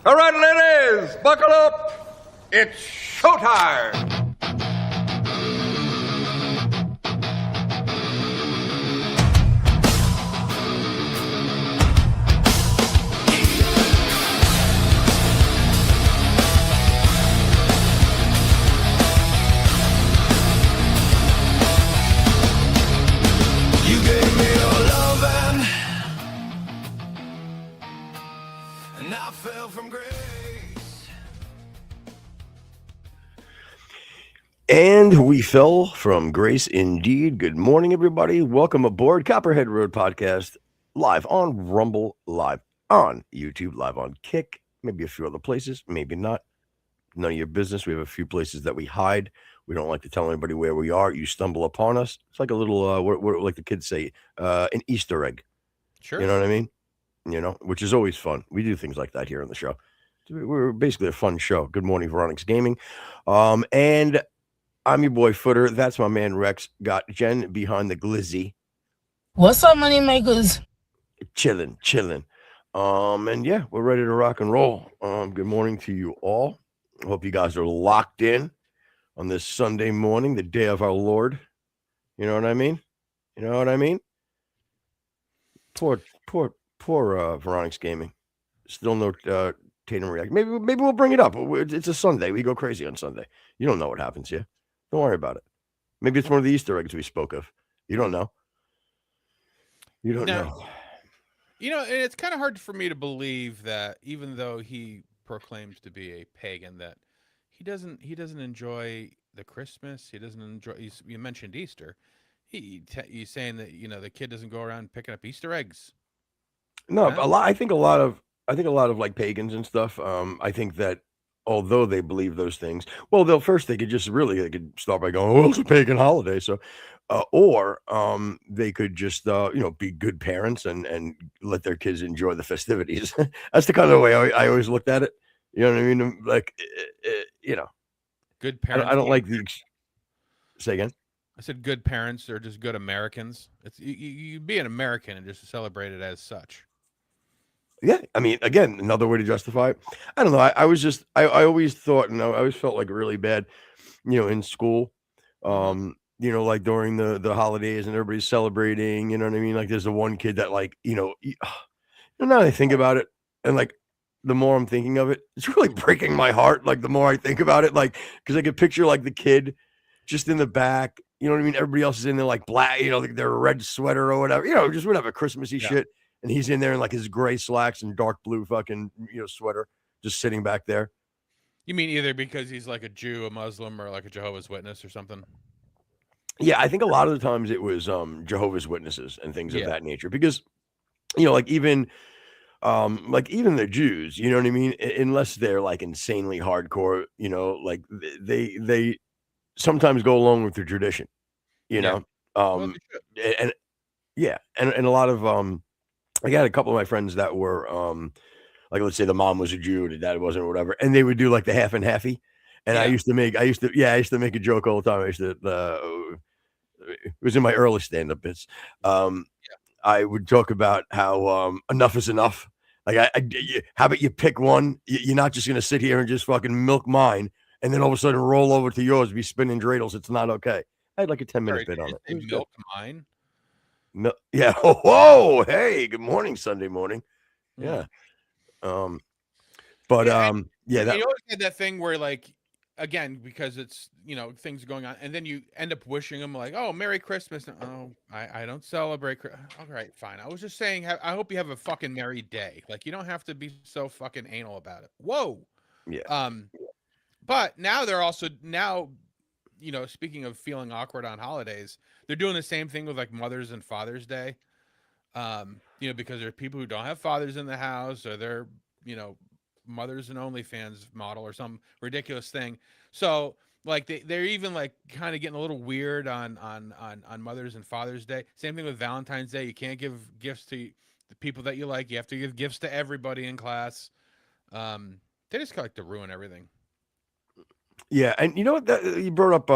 All right, ladies, buckle up. It's showtime. You gave me your loving, and I fell from grace. And we fell from grace indeed. Good morning, everybody. Welcome aboard Copperhead Road Podcast, live on Rumble, live on YouTube, live on Kick, maybe a few other places, maybe not. None of your business. We have a few places that we hide. We don't like to tell anybody where we are. You stumble upon us. It's like a little, what like the kids say, an Easter egg. Sure. You know what I mean? Which is always fun. We do things like that here on the show. We're basically a fun show. Good morning, Veronic's Gaming. And I'm your boy Footer. That's my man Rex. Got Jen behind the glizzy. What's up, money makers? Chilling. And yeah, we're ready to rock and roll. Good morning to you all. Hope you guys are locked in on this Sunday morning, the day of our Lord. You know what I mean? Poor Veronic's Gaming. Still no Tatum react. Maybe we'll bring it up. It's a Sunday. We go crazy on Sunday. You don't know what happens here. Don't worry about it. Maybe it's one of the Easter eggs we spoke of. You don't know. You don't know. And it's kind of hard for me to believe that even though he proclaims to be a pagan, that he doesn't enjoy the Christmas. He doesn't enjoy. You mentioned Easter. He's saying that the kid doesn't go around picking up Easter eggs. No, a lot. I think a lot of like pagans and stuff. I think that although they believe those things, well, they could start by going, "Oh, it's a pagan holiday," so, or they could just be good parents and let their kids enjoy the festivities. That's the kind of way I always looked at it. You know what I mean? Like, Good parents. I don't like the. Say again. I said good parents are just good Americans. It's you be an American and just celebrate it as such. Yeah, I mean, again, another way to justify it. I don't know. I always thought, and I always felt like really bad, in school. Like during the holidays and everybody's celebrating. You know what I mean? Like, there's the one kid that, like, now that I think about it, and like, the more I'm thinking of it, it's really breaking my heart. Like, the more I think about it, like, because I could picture like the kid just in the back. You know what I mean? Everybody else is in there like black, like their red sweater or whatever. Just whatever Christmassy shit. And he's in there in like his gray slacks and dark blue fucking sweater, just sitting back there. You mean either because he's like a Jew, a Muslim, or like a Jehovah's Witness or something? Yeah, I think a lot of the times it was Jehovah's Witnesses and things of that nature. Because, like even the Jews, you know what I mean? Unless they're like insanely hardcore, like they sometimes go along with the tradition, Well, and a lot of I got a couple of my friends that were like, let's say the mom was a Jew, the dad wasn't, or whatever, and they would do like the half and halfy. And I used to make a joke all the time. It was in my early stand-up bits. I would talk about how enough is enough. Like, how about you pick one? You're not just gonna sit here and just fucking milk mine, and then all of a sudden roll over to yours, be spinning dreidels. It's not okay. I had like a 10-minute bit on it. Milk mine. No, yeah. Whoa, hey, good morning, Sunday morning. Yeah. You always had that thing where, like, again, because it's things going on, and then you end up wishing them like, "Oh, Merry Christmas." Oh, I don't celebrate. All right, fine. I was just saying, I hope you have a fucking merry day. Like, you don't have to be so fucking anal about it. Whoa. Yeah. But now they're also speaking of feeling awkward on holidays, they're doing the same thing with like Mother's and Father's Day. Because there are people who don't have fathers in the house, or they're, mothers and OnlyFans model or some ridiculous thing. So like they're even like kind of getting a little weird on Mother's and Father's Day. Same thing with Valentine's Day. You can't give gifts to the people that you like. You have to give gifts to everybody in class. They just like to ruin everything. Yeah, and you know what? You brought up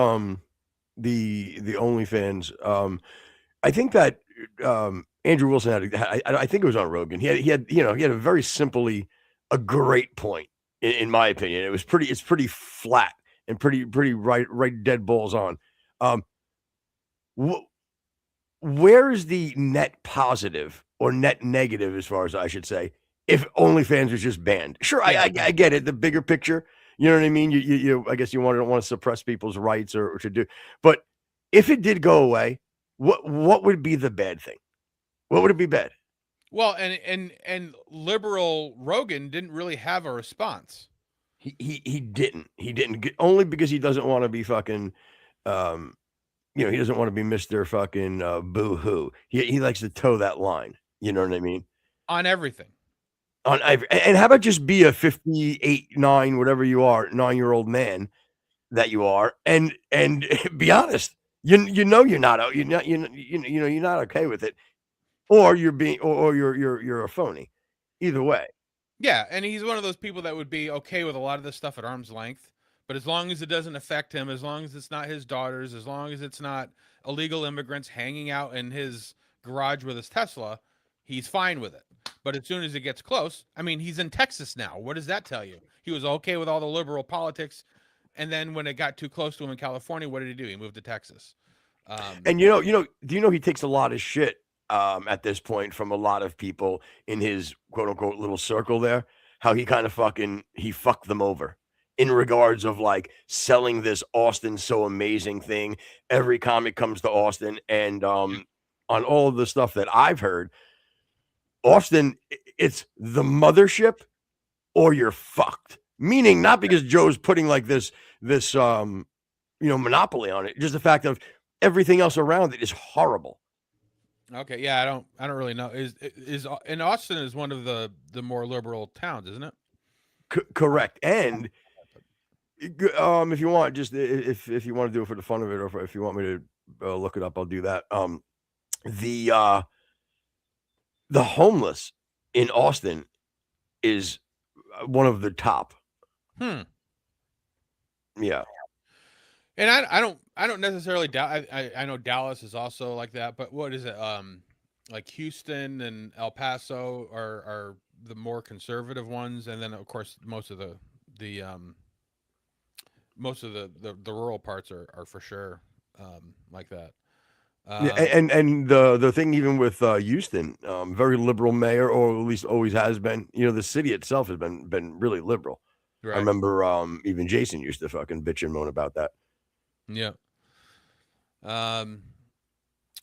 the OnlyFans. I think that Andrew Wilson I think it was on Rogan. He had a very simply a great point, in my opinion. It's pretty flat and pretty right dead balls on. Where is the net positive or net negative, as far as I should say, if OnlyFans was just banned? Sure, I get it. The bigger picture, you know what I mean? You I guess you don't want to suppress people's rights or to do, but if it did go away, what would be the bad thing? What would it be bad? Well, and liberal Rogan didn't really have a response. He didn't only because he doesn't want to be fucking he doesn't want to be Mr. fucking boo-hoo. He likes to toe that line. You know what I mean? On everything. And how about just be a 58, 9, whatever you are, 9-year-old man that you are, and be honest. You're not okay with it, or you're a phony. Either way. Yeah, and he's one of those people that would be okay with a lot of this stuff at arm's length, but as long as it doesn't affect him, as long as it's not his daughters, as long as it's not illegal immigrants hanging out in his garage with his Tesla, he's fine with it. But as soon as it gets close, I mean, he's in Texas now. What does that tell you? He was okay with all the liberal politics, and then when it got too close to him in California, what did he do? He moved to Texas. And do you know he takes a lot of shit at this point from a lot of people in his quote unquote little circle there, how he kind of he fucked them over in regards of like selling this Austin so amazing thing. Every comic comes to Austin, and on all of the stuff that I've heard, Austin, it's the mothership or you're fucked. Meaning not because Joe's putting like this monopoly on it, just the fact of everything else around it is horrible. Okay, yeah, I don't really know. Is and Austin is one of the more liberal towns, isn't it? Correct. And if you want, just if you want to do it for the fun of it, or if you want me to look it up, I'll do that. The homeless in Austin is one of the top. Yeah. And I don't necessarily doubt. I know Dallas is also like that, but what is it? Like Houston and El Paso are the more conservative ones, and then of course most of the rural parts are for sure like that. Yeah, and the thing even with Houston, very liberal mayor, or at least always has been. The city itself has been really liberal. Right. I remember even Jason used to fucking bitch and moan about that. Yeah.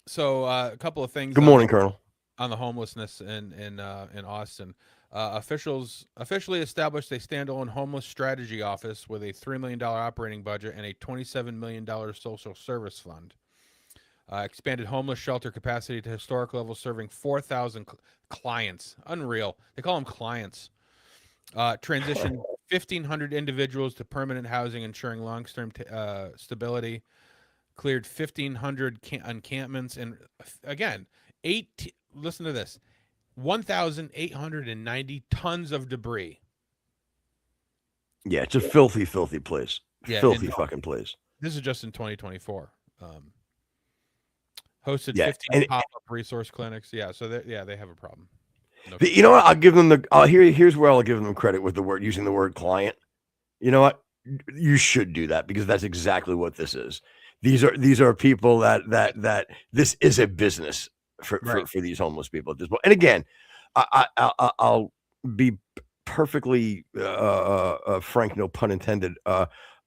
So a couple of things. Good morning, Colonel. On the homelessness in Austin, officials officially established a standalone homeless strategy office with a $3 million operating budget and a $27 million social service fund. Expanded homeless shelter capacity to historic levels, serving 4,000 clients. Unreal. They call them clients. Transitioned 1,500 individuals to permanent housing, ensuring long-term stability. Cleared 1,500 encampments, and again, listen to this: 1,890 tons of debris. Yeah, it's a filthy place. Yeah, filthy fucking place. This is just in 2024. Hosted 15 pop-up resource clinics. Yeah, so they have a problem. You know what? I'll give them here's where I'll give them credit with using the word client. You know what? You should do that, because that's exactly what this is. These are people that this is a business for these homeless people at this point. And again, I'll be perfectly frank, no pun intended.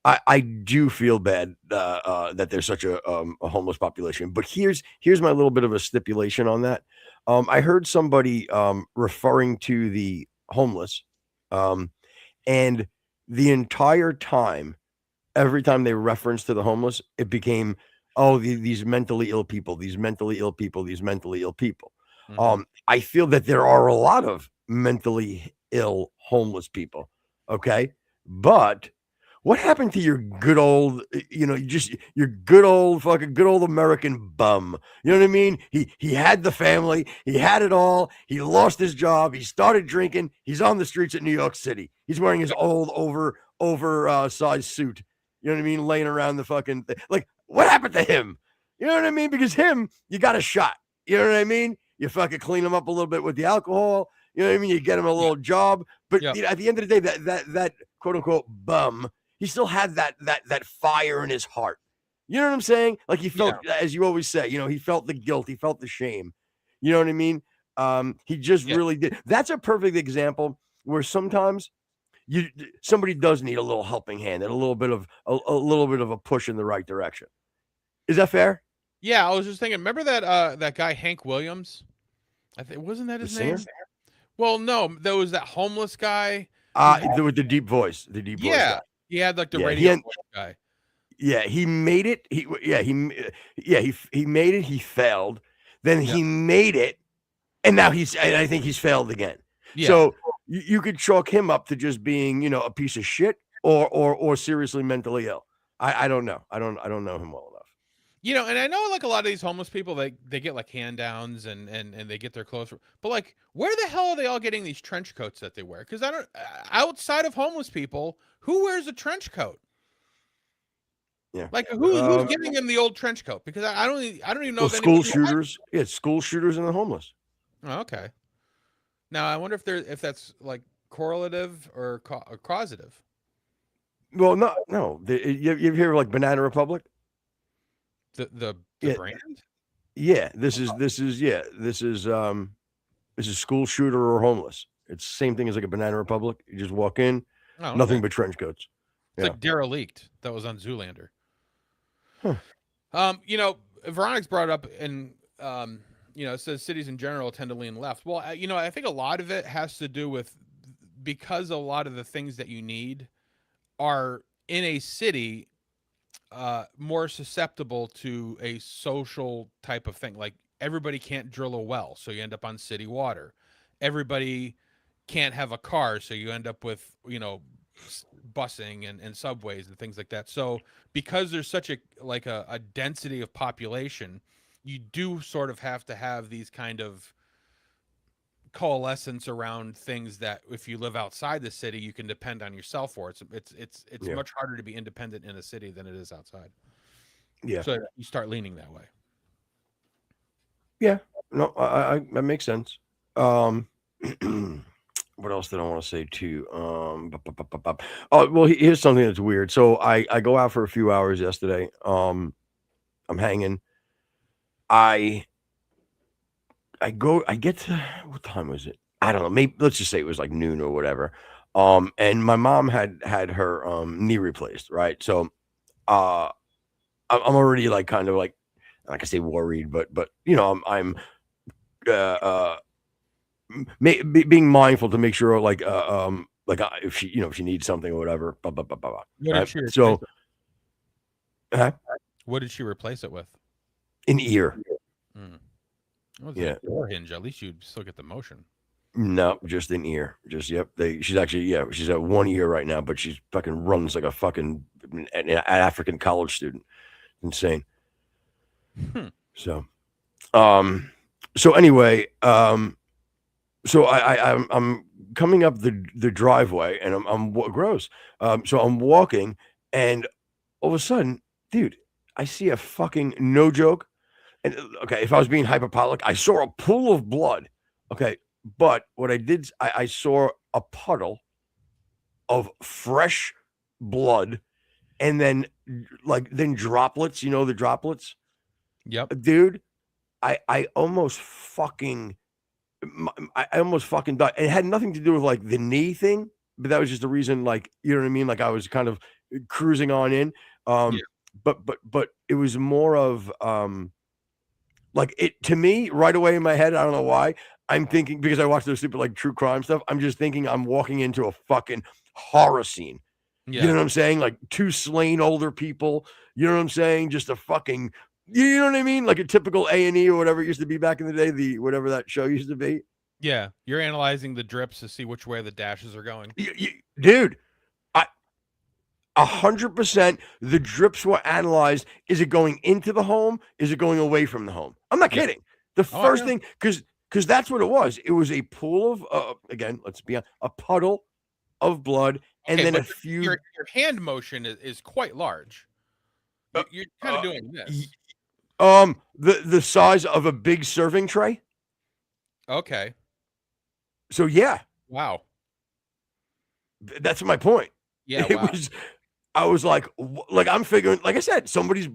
I do feel bad that there's such a homeless population. But here's my little bit of a stipulation on that. I heard somebody referring to the homeless, and the entire time, every time they referenced to the homeless, it became, these mentally ill people, these mentally ill people, these mentally ill people. Mm-hmm. I feel that there are a lot of mentally ill homeless people. Okay. But what happened to your good old, your good old American bum? You know what I mean? He had the family, he had it all. He lost his job. He started drinking. He's on the streets of New York City. He's wearing his old oversized suit. You know what I mean? Laying around the fucking thing. Like, what happened to him? You know what I mean? Because you got a shot. You know what I mean? You fucking clean him up a little bit with the alcohol. You know what I mean? You get him a little job, but Yep. you know, at the end of the day, that quote unquote bum, he still had that fire in his heart. You know what I'm saying? Like he felt, as you always say, you know, he felt the guilt, he felt the shame. You know what I mean? He just really did. That's a perfect example where sometimes somebody does need a little helping hand and a little bit of a push in the right direction. Is that fair? Yeah, I was just thinking. Remember that guy Hank Williams? I think wasn't that his name? Well, no, there was that homeless guy. With the deep voice, voice guy. He had like the radio voice guy. Yeah, he made it. He made it. He failed. Then he made it, and now and I think he's failed again. Yeah. So you could chalk him up to just being, you know, a piece of shit or seriously mentally ill. I don't know. I don't know him well enough. You know, and I know like a lot of these homeless people, they get like hand downs and they get their clothes, but like where the hell are they all getting these trench coats that they wear? Because I don't, outside of homeless people, who wears a trench coat? Yeah, like who's giving them the old trench coat? Because I don't even know. Well, if school shooters, school shooters and the homeless. Oh, okay. Now I wonder if that's like correlative or causative. Well, no. You hear like Banana Republic? The brand? Yeah, this is school shooter or homeless. It's the same thing as like a Banana Republic. You just walk in, nothing but trench coats. It's like Derelict that was on Zoolander. Huh. You know, Veronica's brought up and you know, it says cities in general tend to lean left. Well, you know, I think a lot of it has to do with because a lot of the things that you need are in a city more susceptible to a social type of thing. Like everybody can't drill a well, so you end up on city water. Everybody can't have a car, so you end up with, you know, busing and subways and things like that. So because there's such a density of population, you do sort of have to have these kind of coalescence around things that if you live outside the city, you can depend on yourself for. It's much harder to be independent in a city than it is outside. Yeah. So you start leaning that way. Yeah. No, that makes sense. What else did I want to say too? Oh, well, here's something that's weird. So I go out for a few hours yesterday. I'm hanging. I get to, what time was it? I don't know. Maybe let's just say it was like noon or whatever. And my mom had her knee replaced, right? So I'm already like kind of like I say worried, but you know, I'm being mindful to make sure like if she needs something or whatever. Blah, blah, blah, blah, blah. So what did she replace it with? An ear. Yeah, door hinge. At least you'd still get the motion. No, just an ear. Just she's actually she's at one ear right now, but she's fucking runs like a fucking an African college student. Insane. So anyway, so I'm coming up the driveway and I'm gross. So I'm walking and all of a sudden, dude, I see a fucking, no joke. And okay, if I was being hyperbolic, I saw a pool of blood. Okay, but what I did, I saw a puddle of fresh blood, and then droplets. You know the droplets. Yep, dude. I almost fucking died. It had nothing to do with like the knee thing, but that was just the reason. Like, you know what I mean? Like I was kind of cruising on in. But it was more of like it to me right away in my head. I don't know why. I'm thinking because I watched those stupid like true crime stuff. I'm just thinking I'm walking into a fucking horror scene. Yeah. You know what I'm saying? Like 2 slain older people. You know what I'm saying? Just a fucking, you know what I mean? Like a typical A&E or whatever it used to be back in the day. The whatever that show used to be. Yeah, you're analyzing the drips to see which way the dashes are going. Dude, 100% the drips were analyzed. Is it going into the home? Is it going away from the home? I'm not kidding. The first thing, because that's what it was. It was a pool of, again, let's be honest, a puddle of blood, and then a few. Your hand motion is quite large. You're kind of doing this. The size of a big serving tray. Okay. So yeah, Wow. that's my point. Yeah. It Wow. was. I was like, like I'm figuring, like I said, somebody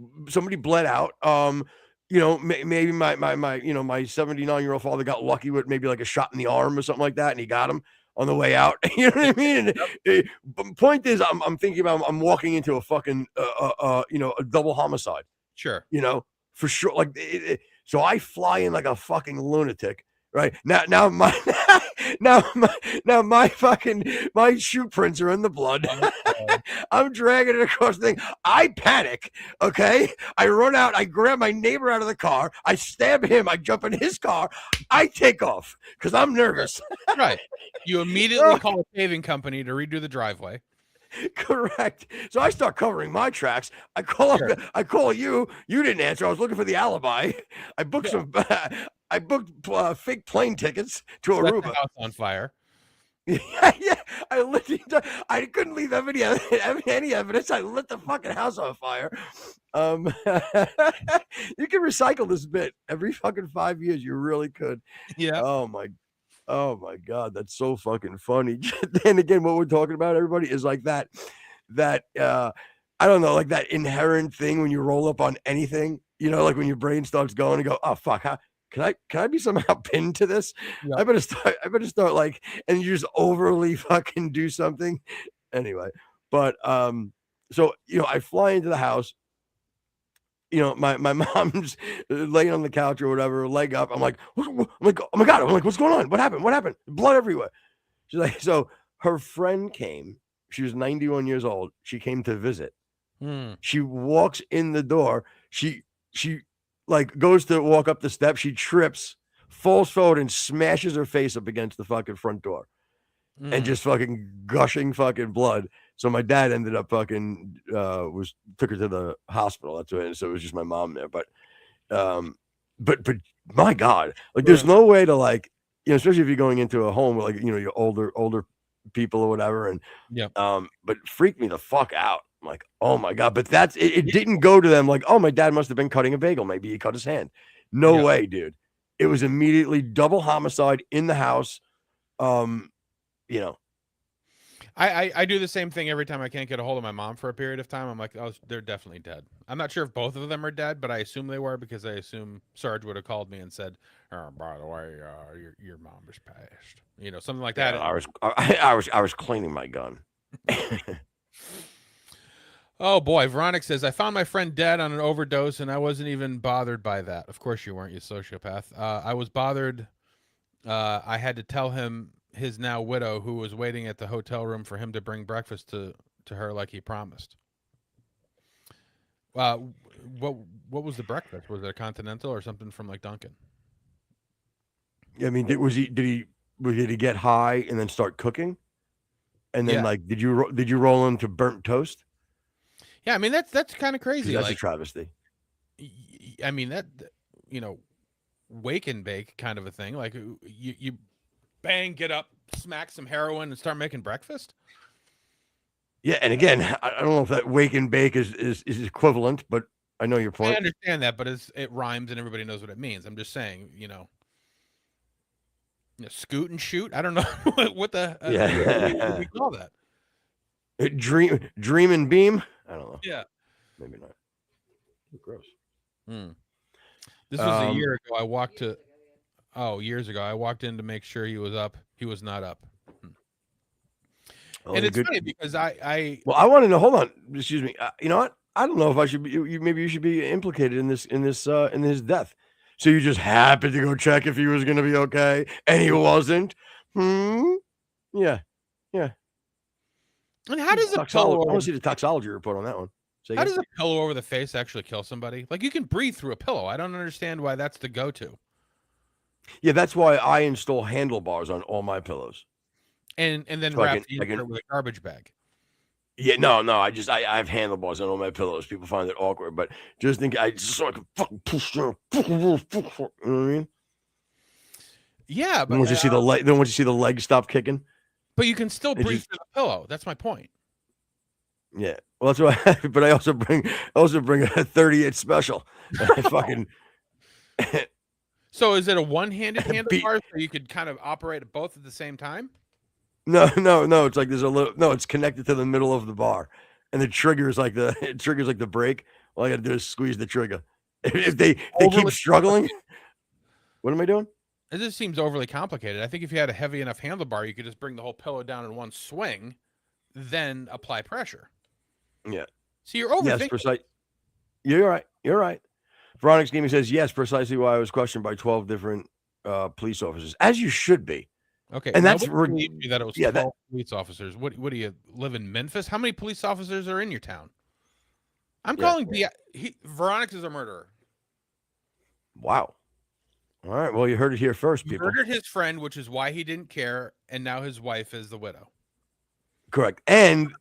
bled out. Maybe my 79-year-old father got lucky with maybe like a shot in the arm or something like that, and he got him on the way out. You know what I mean? But point is, I'm thinking about I'm walking into a fucking a double homicide. Sure. For sure. Like, so I fly in like a fucking lunatic. Right now, my my shoe prints are in the blood. I'm dragging it across the thing. I panic. Okay, I run out. I grab my neighbor out of the car. I stab him. I jump in his car. I take off because I'm nervous. Right. You immediately call a paving company to redo the driveway. Correct. So I start covering my tracks. I call up. I call you. You didn't answer. I was looking for the alibi. I booked some. I booked fake plane tickets to Set the Aruba. house on fire. Yeah. I couldn't leave any evidence. I lit the fucking house on fire. You can recycle this bit every fucking 5 years. You really could. Yeah. Oh my God, that's so fucking funny. Then again, what we're talking about, everybody, is like that I don't know, like that inherent thing when you roll up on anything, like when your brain starts going and go, oh fuck, can I be somehow pinned to this? Yeah. I better start like, and you just overly fucking do something. Anyway, but so I fly into the house. My mom's laying on the couch or whatever, leg up. I'm like, oh my God. I'm like, what's going on? What happened? Blood everywhere. She's like, so her friend came. She was 91 years old. She came to visit. She walks in the door. She like goes to walk up the steps. She trips, falls forward, and smashes her face up against the fucking front door, and just fucking gushing fucking blood. So my dad ended up fucking took her to the hospital. That's what. So it was just my mom there. But my God, like there's no way to like, especially if you're going into a home with like, your older people or whatever. And but freaked me the fuck out. I'm like, oh my God. But that's it didn't go to them like, oh, my dad must have been cutting a bagel. Maybe he cut his hand. No way, dude. It was immediately double homicide in the house. I do the same thing every time I can't get a hold of my mom for a period of time. I'm like, oh, they're definitely dead. I'm not sure if both of them are dead, but I assume they were because I assume Sarge would have called me and said, oh, by the way, your mom is passed. Something like that. I was cleaning my gun. Oh boy, Veronica says, I found my friend dead on an overdose and I wasn't even bothered by that. Of course you weren't, you sociopath. I was bothered. I had to tell him his now widow, who was waiting at the hotel room for him to bring breakfast to her like he promised. What was the breakfast? Was it a continental or something from like Dunkin'? I mean, did he get high and then start cooking? And then like, did you roll into burnt toast? Yeah, I mean that's kind of crazy. That's like a travesty. I mean that wake and bake kind of a thing. Like you bang, get up, smack some heroin, and start making breakfast. Yeah, and again, I don't know if that wake and bake is equivalent, but I know your point. I understand that, but it rhymes and everybody knows what it means. I'm just saying, scoot and shoot. I don't know what the what we call that. Dream and beam. I don't know. Yeah, maybe not. Gross. This was a year ago. Years ago. I walked in to make sure he was up. He was not up. And it's funny because I want to know. Hold on, excuse me. You know what? I don't know if I should be. Maybe you should be implicated in his death. So you just happened to go check if he was going to be okay, and he wasn't. Yeah. And how does a pillow? I want to see the toxicology report on that one. How does a pillow over the face actually kill somebody? Like you can breathe through a pillow. I don't understand why that's the go-to. Yeah, that's why I install handlebars on all my pillows. And then wrap it with a garbage bag. Yeah, no. I have handlebars on all my pillows. People find it awkward, but just think so I can fucking push through. You know what I mean? Yeah, but then once you see the leg stop kicking. But you can still breathe through the pillow. That's my point. Yeah. Well, that's why. But I also bring a 38 special. I fucking. So is it a one-handed Be- handlebar so you could kind of operate both at the same time? No. It's like there's a little. No, it's connected to the middle of the bar, and the trigger is like the brake. All I got to do is squeeze the trigger. If they keep Overly struggling, what am I doing? It just seems overly complicated. I think if you had a heavy enough handlebar, you could just bring the whole pillow down in one swing, then apply pressure. Yeah. So you're overthinking. Yes, precise. You're right. You're right. Veronic's Gaming says yes, precisely why I was questioned by 12 different police officers, as you should be. Okay, And that's nobody believed you that it was yeah, 12 police officers. What do you live in Memphis? How many police officers are in your town? I'm calling Veronica's is a murderer. Wow. All right. Well, you heard it here first, He people. murdered his friend, which is why he didn't care, and now his wife is the widow. Correct. And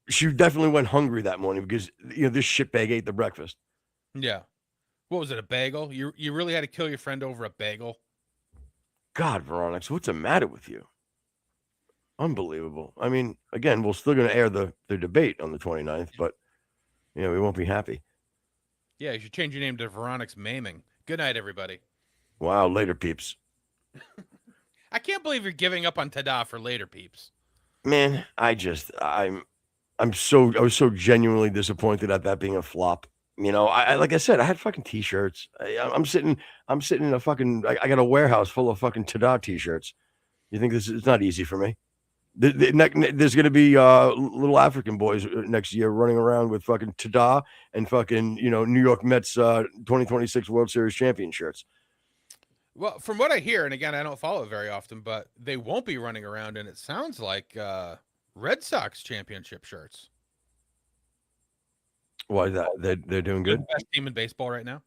she definitely went hungry that morning because this shitbag ate the breakfast. Yeah. What was it? A bagel? You really had to kill your friend over a bagel? God, Veronica, what's the matter with you? Unbelievable. I mean, again, we're still going to air the debate on the 29th, but we won't be happy. Yeah, you should change your name to Veronica's Maiming. Good night, everybody. Wow, later, peeps. I can't believe you're giving up on Tada for later, peeps. Man, I was so genuinely disappointed at that being a flop. I like I said, I had fucking t-shirts. I'm sitting in a fucking. I got a warehouse full of fucking Tada t-shirts. You think it's not easy for me? There's going to be little African boys next year running around with fucking Tada and fucking New York Mets 2026 World Series champion shirts. Well, from what I hear, and again, I don't follow it very often, but they won't be running around, and it sounds like Red Sox championship shirts. Why is that? They're doing good. The best team in baseball right now.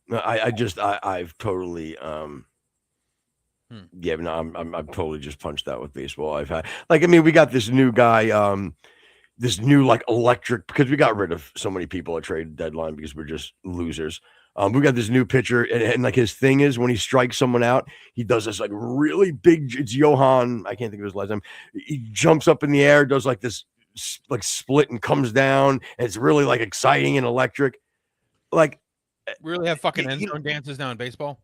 No, I've totally yeah, no, I'm totally just punched out with baseball. I've had we got this new guy, this new electric, because we got rid of so many people at trade deadline because we're just losers. We got this new pitcher, and his thing is when he strikes someone out, he does this really big. It's Johan. I can't think of his last name. He jumps up in the air, does this split and comes down. And it's really exciting and electric. We really have fucking end zone dances now in baseball.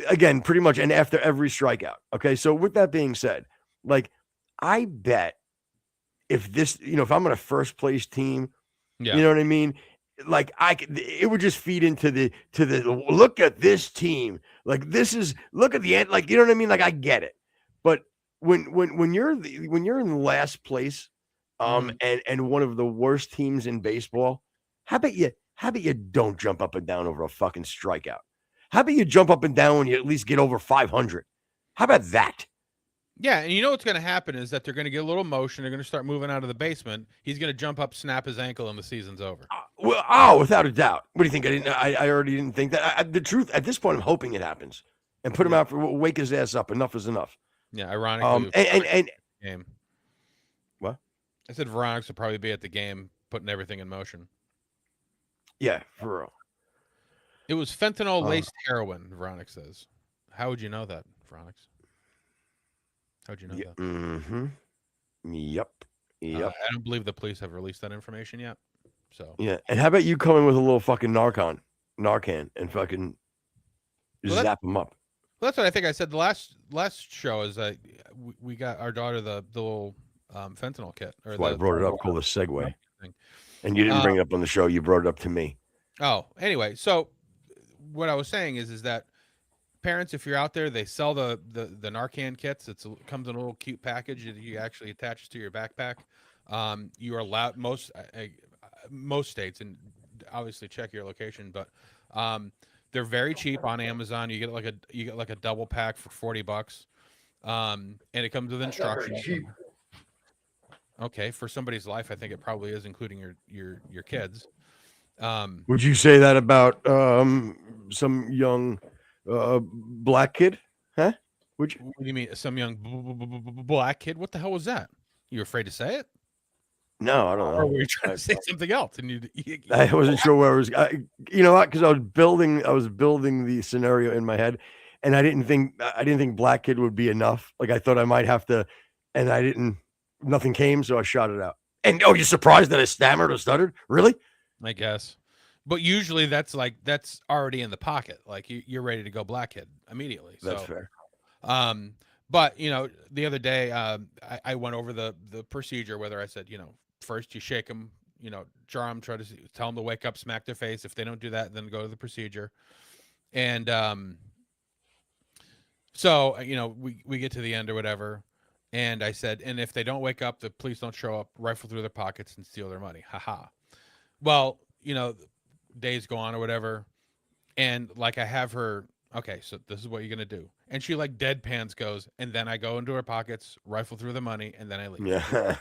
Again, pretty much, and after every strikeout. Okay, so with that being said, I bet if this, if I'm on a first place team, you know what I mean. It would just feed into the look at this team. This is look at the end. You know what I mean. I get it, but when you're in last place, and one of the worst teams in baseball, how about you don't jump up and down over a fucking strikeout? How about you jump up and down when you at least get over 500? How about that? Yeah, and you know what's going to happen is that they're going to get a little motion. They're going to start moving out of the basement. He's going to jump up, snap his ankle, and the season's over. Without a doubt. What do you think? I already didn't think that. The truth, at this point, I'm hoping it happens and put him out wake his ass up. Enough is enough. Yeah, ironically. And game. What? I said Veronica would probably be at the game, putting everything in motion. Yeah, for real. It was fentanyl-laced heroin, Veronica says. How would you know that, Veronica? How'd you know that? Mm-hmm. Yep. I don't believe the police have released that information yet. So yeah, and how about you come in with a little fucking Narcan, and fucking zap them up? Well, that's what I think I said the last show is that we got our daughter the little fentanyl kit. That's why I brought it up. Called a segue. Thing. And you didn't bring it up on the show. You brought it up to me. Oh, anyway, so what I was saying is that parents, if you're out there, they sell the Narcan kits. It comes in a little cute package that you actually attach to your backpack. You are allowed most states, and obviously check your location, but they're very cheap on Amazon. You get a double pack for $40, and it comes with instructions. Cheap. Okay, for somebody's life, I think it probably is, including your kids. Would you say that about some young black kid? Huh? What do you mean, some young black kid? What the hell was that? You afraid to say it? No, I don't know. Or were you trying to say something else? And I wasn't sure where I was. You know what? Because I was building the scenario in my head, and I didn't think black kid would be enough. I thought I might have to, and I didn't. Nothing came, so I shot it out. And you're surprised that I stammered or stuttered? Really? I guess. But usually that's already in the pocket. Like you're ready to go blackhead immediately. That's So, fair. but the other day, I went over the procedure. Whether I said, first you shake them, jar them, try to tell them to wake up, smack their face. If they don't do that, then go to the procedure. And so we get to the end or whatever, and I said, and if they don't wake up, the police don't show up, rifle through their pockets and steal their money. Haha. Well, days go on or whatever, and like I have her, okay, so this is what you're gonna do, and she like deadpans goes, and then I go into her pockets, rifle through the money, and then I leave. Yeah.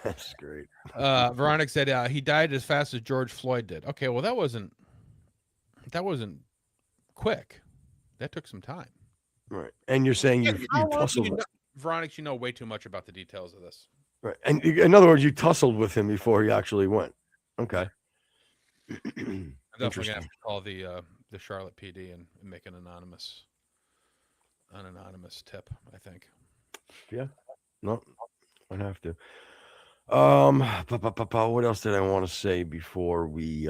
That's great. Veronica said he died as fast as George Floyd did. Okay, well that wasn't quick. That took some time. Right. And you're saying you How long tussled. Veronica, you know way too much about the details of this. Right. And in other words, you tussled with him before he actually went. Okay. I'm definitely gonna have to call the Charlotte PD and make an anonymous tip, I think. Yeah. No, I'd have to. What else did I want to say before we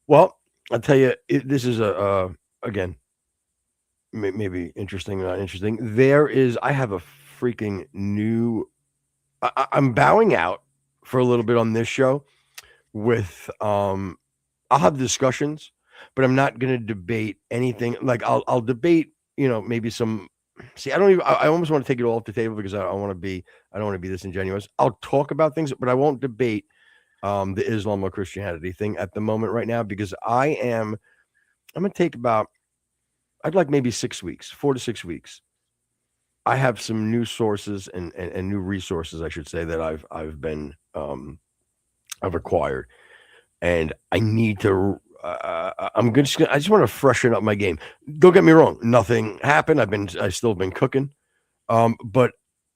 well, I'll tell you, this is again, maybe interesting, not interesting. I have a freaking new, I'm bowing out for a little bit on this show with, I'll have discussions, but I'm not going to debate anything. Like I'll debate, maybe some, see, I almost want to take it all off the table because I don't want to be disingenuous. I'll talk about things, but I won't debate the Islam or Christianity thing at the moment right now, because I'm going to take about, I'd like maybe 6 weeks, 4 to 6 weeks. I have some new sources and new resources, I should say, that I've acquired, and I need to, I just want to freshen up my game. Don't get me wrong. Nothing happened. I've still been cooking. But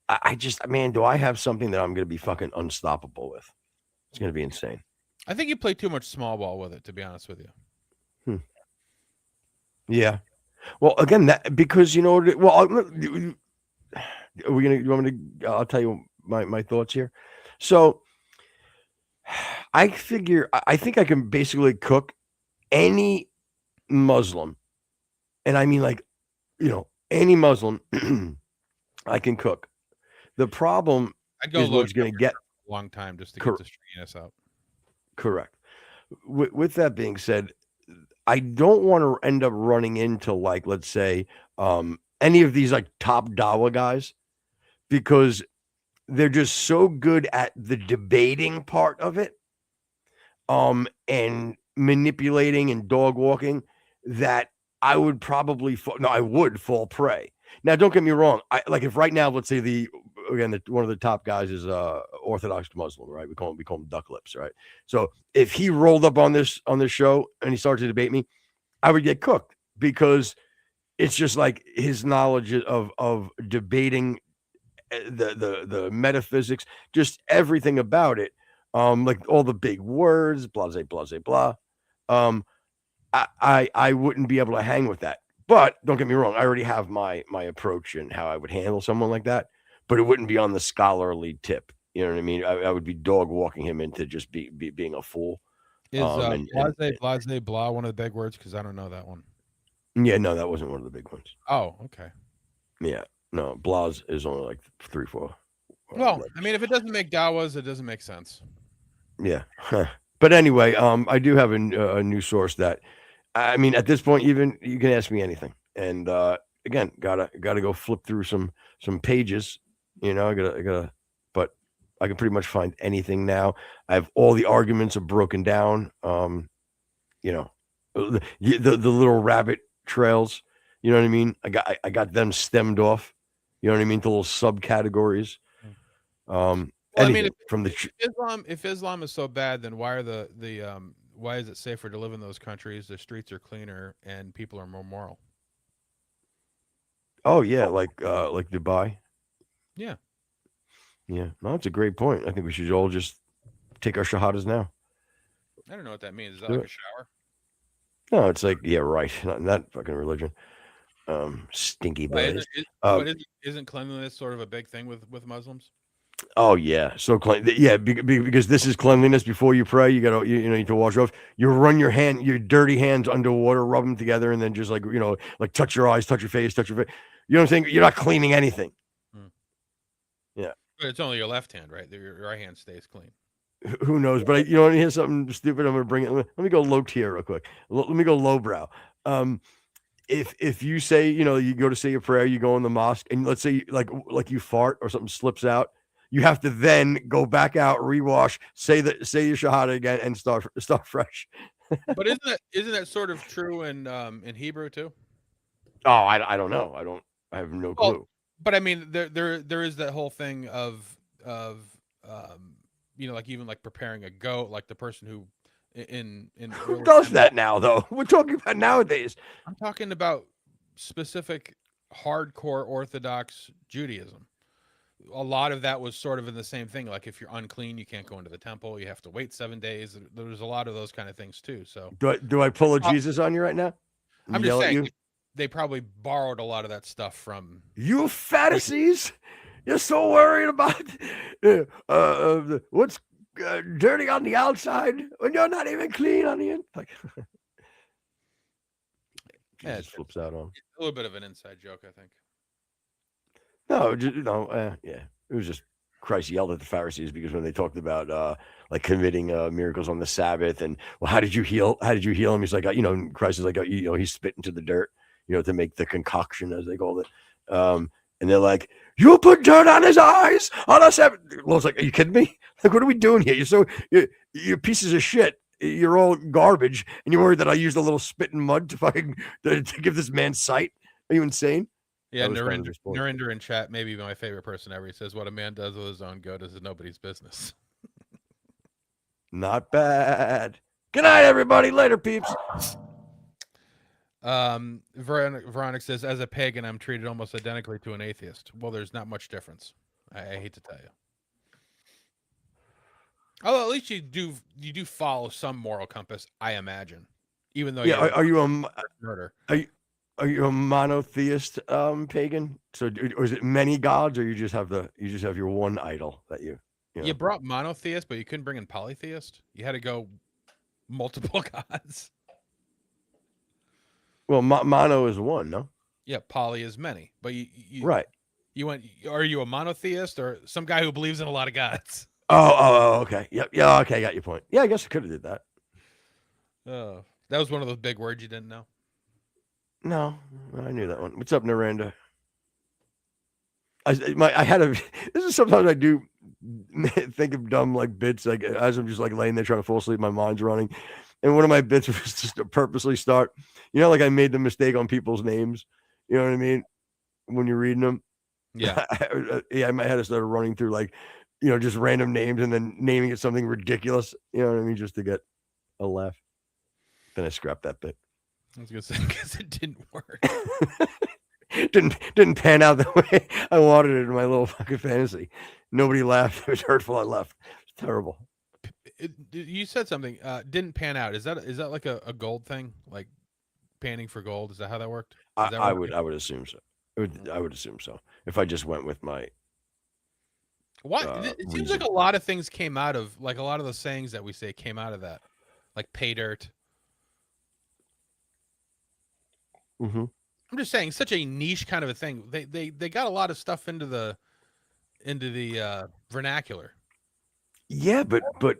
I just, man, do I have something that I'm going to be fucking unstoppable with? It's going to be insane. I think you play too much small ball with it, to be honest with you. Yeah. Well, again, that because you want me to? I'll tell you my thoughts here. So, I think I can basically cook any Muslim, and I mean like, any Muslim, I can cook. The problem I'd go is what's going to get a long time just to get the stringiness out. Correct. With that being said, I don't want to end up running into, like, let's say, any of these like top Dawa guys, because they're just so good at the debating part of it, and manipulating and dog walking, that I would probably fall prey. Now, don't get me wrong. If right now, let's say one of the top guys is Orthodox Muslim, right? We call him Duck Lips, right? So if he rolled up on this show and he started to debate me, I would get cooked, because it's just like his knowledge of debating the metaphysics, just everything about it, like all the big words, blah blah blah blah. I wouldn't be able to hang with that. But don't get me wrong, I already have my approach and how I would handle someone like that, but it wouldn't be on the scholarly tip. You know what I mean? I would be dog walking him into just being a fool. Is blase blah one of the big words? Because I don't know that one. Yeah, no, that wasn't one of the big ones. Oh, okay. Yeah, no, blase is only like 3, 4. Well, letters. I mean, if it doesn't make dawas, it doesn't make sense. Yeah, but anyway, I do have a new source that, I mean, at this point, even you can ask me anything, and again, gotta go flip through some pages. I gotta, but I can pretty much find anything now. I have all the arguments are broken down. The little rabbit trails. You know what I mean? I got them stemmed off. You know what I mean? The little subcategories. Well, I mean, if Islam is so bad, then why are why is it safer to live in those countries? The streets are cleaner and people are more moral. Oh yeah, like Dubai. Yeah. Yeah. No, that's a great point. I think we should all just take our shahadas now. I don't know what that means. Is that like a shower? No, it's like, yeah, right. Not in that fucking religion. Stinky boys. Isn't cleanliness sort of a big thing with Muslims? Oh yeah, so clean. Yeah, because this is cleanliness. Before you pray, you know you need to wash off. You run your dirty hands under water, rub them together, and then just like like touch your eyes, touch your face, touch your face. You know what I'm saying? You're not cleaning anything. Hmm. Yeah. But it's only your left hand, right? Your right hand stays clean. Who knows? But you know, here's something stupid. I'm gonna bring it. Let me go low tier real quick. Let me go lowbrow. If you say you go to say a prayer, you go in the mosque, and let's say like you fart or something slips out, you have to then go back out, rewash, say your shahada again, and start fresh. But isn't that sort of true in Hebrew too? Oh, I don't know. I have no Well, clue. but I mean, there is that whole thing of like even like preparing a goat, like the person who in Who early does time, that now, though? We're talking about nowadays. I'm talking about specific hardcore Orthodox Judaism. A lot of that was sort of in the same thing. Like if you're unclean, you can't go into the temple. You have to wait 7 days. There's a lot of those kind of things too. So Do I pull a uh, Jesus on you right now? I'm And just yell at saying you? they probably borrowed a lot of that stuff from. You Pharisees, you're so worried about what's dirty on the outside when you're not even clean on the inside. Yeah, Jesus flips out on. a little bit of an inside joke, I think. No, yeah. It was just Christ yelled at the Pharisees because when they talked about like committing miracles on the Sabbath and well, how did you heal? How did you heal him? He's like, Christ is like, he spit into the dirt, to make the concoction as they called it. And they're like, you put dirt on his eyes on a Sabbath. Lord's like, are you kidding me? Like, what are we doing here? You're pieces of shit. You're all garbage, and you're worried that I used a little spit and mud to give this man sight. Are you insane? Yeah, That was kind of the point. Narinder in chat, maybe my favorite person ever. He says, "What a man does with his own goat is nobody's business." Not bad. Good night, everybody. Later, peeps. Veronica says, "As a pagan, I'm treated almost identically to an atheist." Well, there's not much difference. I hate to tell you. Although at least you do follow some moral compass, I imagine. Even though Are you a murder? are you a monotheist pagan? So, or is it many gods, or you just have your one idol that you know? You brought monotheist, but you couldn't bring in polytheist. You had to go multiple gods. Well, mono is one, no? Yeah, poly is many, but Right. you went. Are you a monotheist or some guy who believes in a lot of gods? Okay. Yep. Yeah. Okay. Got your point. Yeah, I guess I could have did that. Oh, that was one of those big words you didn't know. No, I knew that one. What's up, Naranda? I had a. This is sometimes I do think of dumb like bits like as I'm just like laying there trying to fall asleep, my mind's running, and one of my bits was just to purposely start. Like I made the mistake on people's names. You know what I mean? When you're reading them. Yeah. Yeah, my head started running through like, just random names and then naming it something ridiculous. You know what I mean? Just to get a laugh. Then I scrapped that bit. I was gonna say because it didn't work. didn't pan out the way I wanted it in my little fucking fantasy. Nobody laughed. It was hurtful. I left. It's terrible. You said something. Didn't pan out. Is that like a gold thing? Like panning for gold? Is that how that worked? I would assume so. I would assume so. If I just went with my. Why? It seems like a lot of things came out of like a lot of the sayings that we say came out of that, like pay dirt. Mm-hmm. I'm just saying, such a niche kind of a thing. They got a lot of stuff into the vernacular. Yeah, but but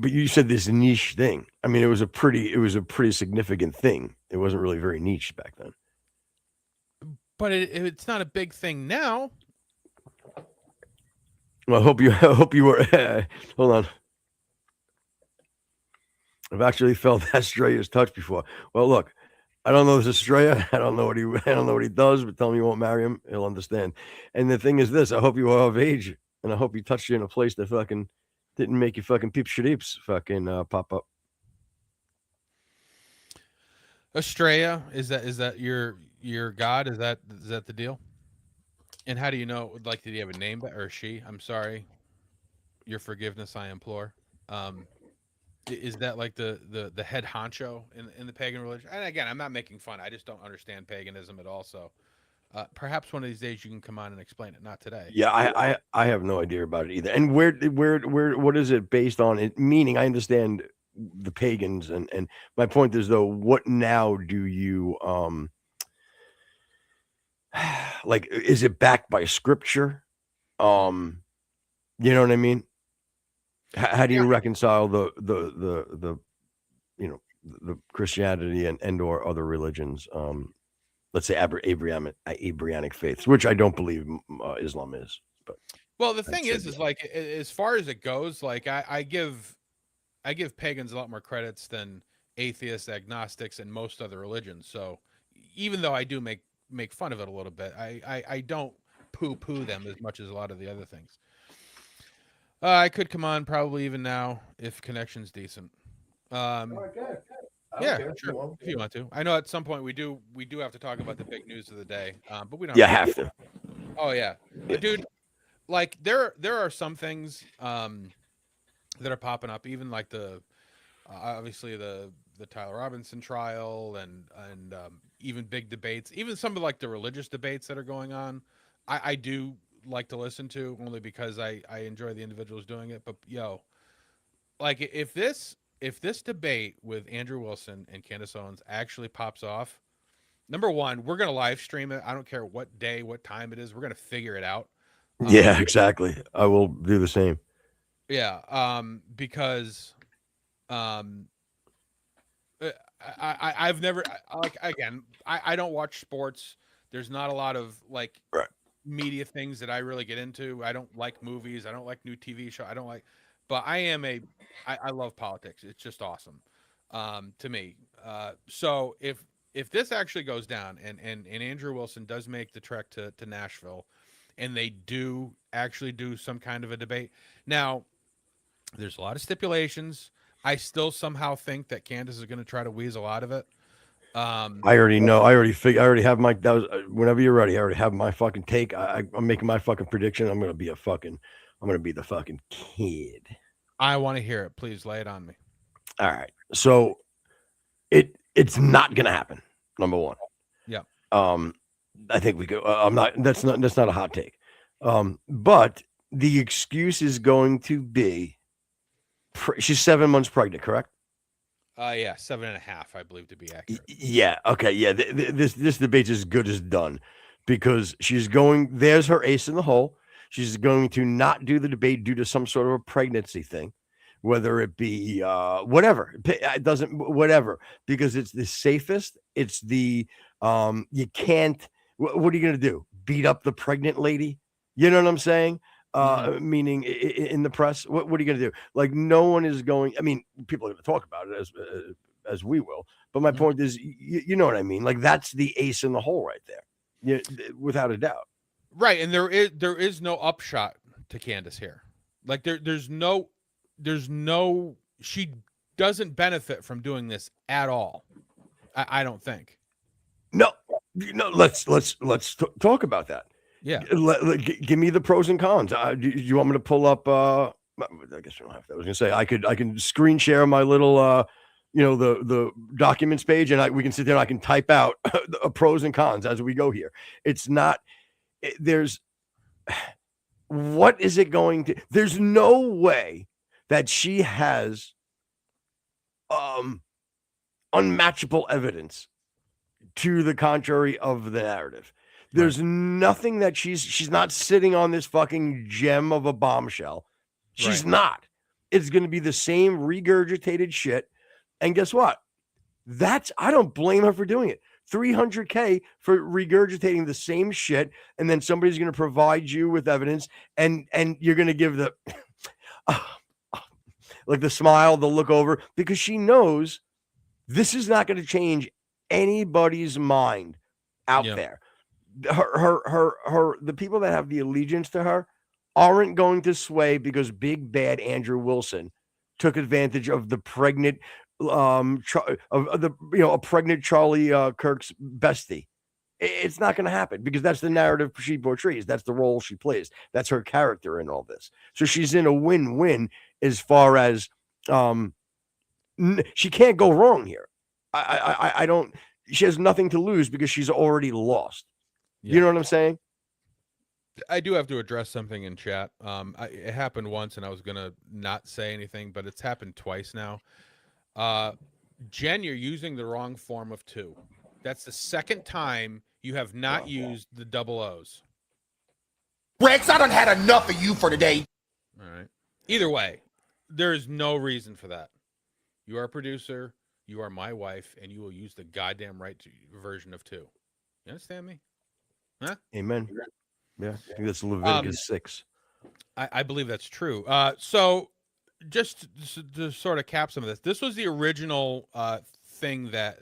you said this niche thing. I mean, it was a pretty significant thing. It wasn't really very niche back then. But it's not a big thing now. Well, I hope you were. Hold on. I've actually felt Estrella's touch before. Well, look, I don't know this Estrella. I don't know what he does, but tell me you won't marry him. He'll understand. And the thing is this: I hope you are of age, and I hope he touched you in a place that fucking didn't make you fucking peep shreeps fucking pop up. Estrella, is that your god? Is that the deal? And how do you know? Like, did he have a name or she? I'm sorry. Your forgiveness I implore. Is that like the head honcho in the pagan religion? And again, I'm not making fun. I just don't understand paganism at all. So Perhaps one of these days you can come on and explain it. Not today. Yeah, I have no idea about it either. And where what is it based on? It meaning I understand the pagans and my point is though, what now do you like is it backed by scripture? You know what I mean? How do you reconcile the the Christianity and or other religions? Let's say Abrahamic faiths, which I don't believe Islam is. But Well, the thing is like as far as it goes, like I give pagans a lot more credits than atheists, agnostics, and most other religions. So even though I do make fun of it a little bit, I don't poo them as much as a lot of the other things. I could come on probably even now if connection's decent. Yeah, sure. If you want to, I know at some point we do have to talk about the big news of the day, but we don't. Yeah, have to. Oh yeah, dude. Like there are some things that are popping up, even like the obviously the Tyler Robinson trial and even big debates, even some of like the religious debates that are going on. I do like to listen to only because I enjoy the individuals doing it. But like if this debate with Andrew Wilson and Candace Owens actually pops off, number one, we're gonna live stream it. I don't care what day, what time it is. We're gonna figure it out. Yeah, exactly. I will do the same. Yeah, because I've never like again. I don't watch sports. There's not a lot of like media things that I really get into. I don't like movies. I don't like new TV show. I don't like, but I love politics. It's just awesome to me. So if this actually goes down and Andrew Wilson does make the trek to Nashville, and they do actually do some kind of a debate. Now, there's a lot of stipulations. I still somehow think that Candace is going to try to weasel out of it. I already know. I already have my. That was whenever you're ready. I already have my fucking take. I'm making my fucking prediction. I'm gonna be the fucking kid. I want to hear it. Please lay it on me. All right. So it's not gonna happen. Number one. Yeah. I think we go. I'm not. That's not a hot take. But the excuse is going to be. She's 7 months pregnant, correct? Yeah, 7.5, I believe, to be accurate. Yeah. Okay. Yeah. This debate's as good as done because she's going. There's her ace in the hole. She's going to not do the debate due to some sort of a pregnancy thing, whether it be whatever. It doesn't whatever because it's the safest. It's the you can't. What are you going to do? Beat up the pregnant lady? You know what I'm saying? Meaning in the press, what are you going to do? Like no one is going. I mean, people are going to talk about it as we will. But my point is, you know what I mean. Like that's the ace in the hole right there, without a doubt. Right, and there is no upshot to Candace here. Like there's no she doesn't benefit from doing this at all. I don't think. No. Let's talk about that. Yeah. Give me the pros and cons. Do you want me to pull up? I guess we don't have to. I was gonna say I can screen share my little the documents page, and we can sit there and I can type out pros and cons as we go here. It's not. There's. What is it going to? There's no way that she has unmatchable evidence to the contrary of the narrative. There's nothing that she's not sitting on this fucking gem of a bombshell. She's not. It's going to be the same regurgitated shit. And guess what? I don't blame her for doing it. $300K for regurgitating the same shit. And then somebody's going to provide you with evidence and you're going to give the, like the smile, the look over, because she knows this is not going to change anybody's mind out there. The people that have the allegiance to her aren't going to sway because big bad Andrew Wilson took advantage of the pregnant a pregnant Charlie Kirk's bestie. It's not going to happen because that's the narrative she portrays. That's the role she plays. That's her character in all this. So she's in a win-win as far as she can't go wrong here. I don't. She has nothing to lose because she's already lost. You know what I'm saying? I do have to address something in chat. It happened once, and I was gonna not say anything, but it's happened twice now. Jen, you're using the wrong form of 2. That's the second time you have not used the double O's. Rex, I done had enough of you for today. All right. Either way, there is no reason for that. You are a producer. You are my wife, and you will use the goddamn right version of 2. You understand me? Huh? Amen. Yeah, I think that's Leviticus 6. I believe that's true. So just to sort of cap some of this was the original thing that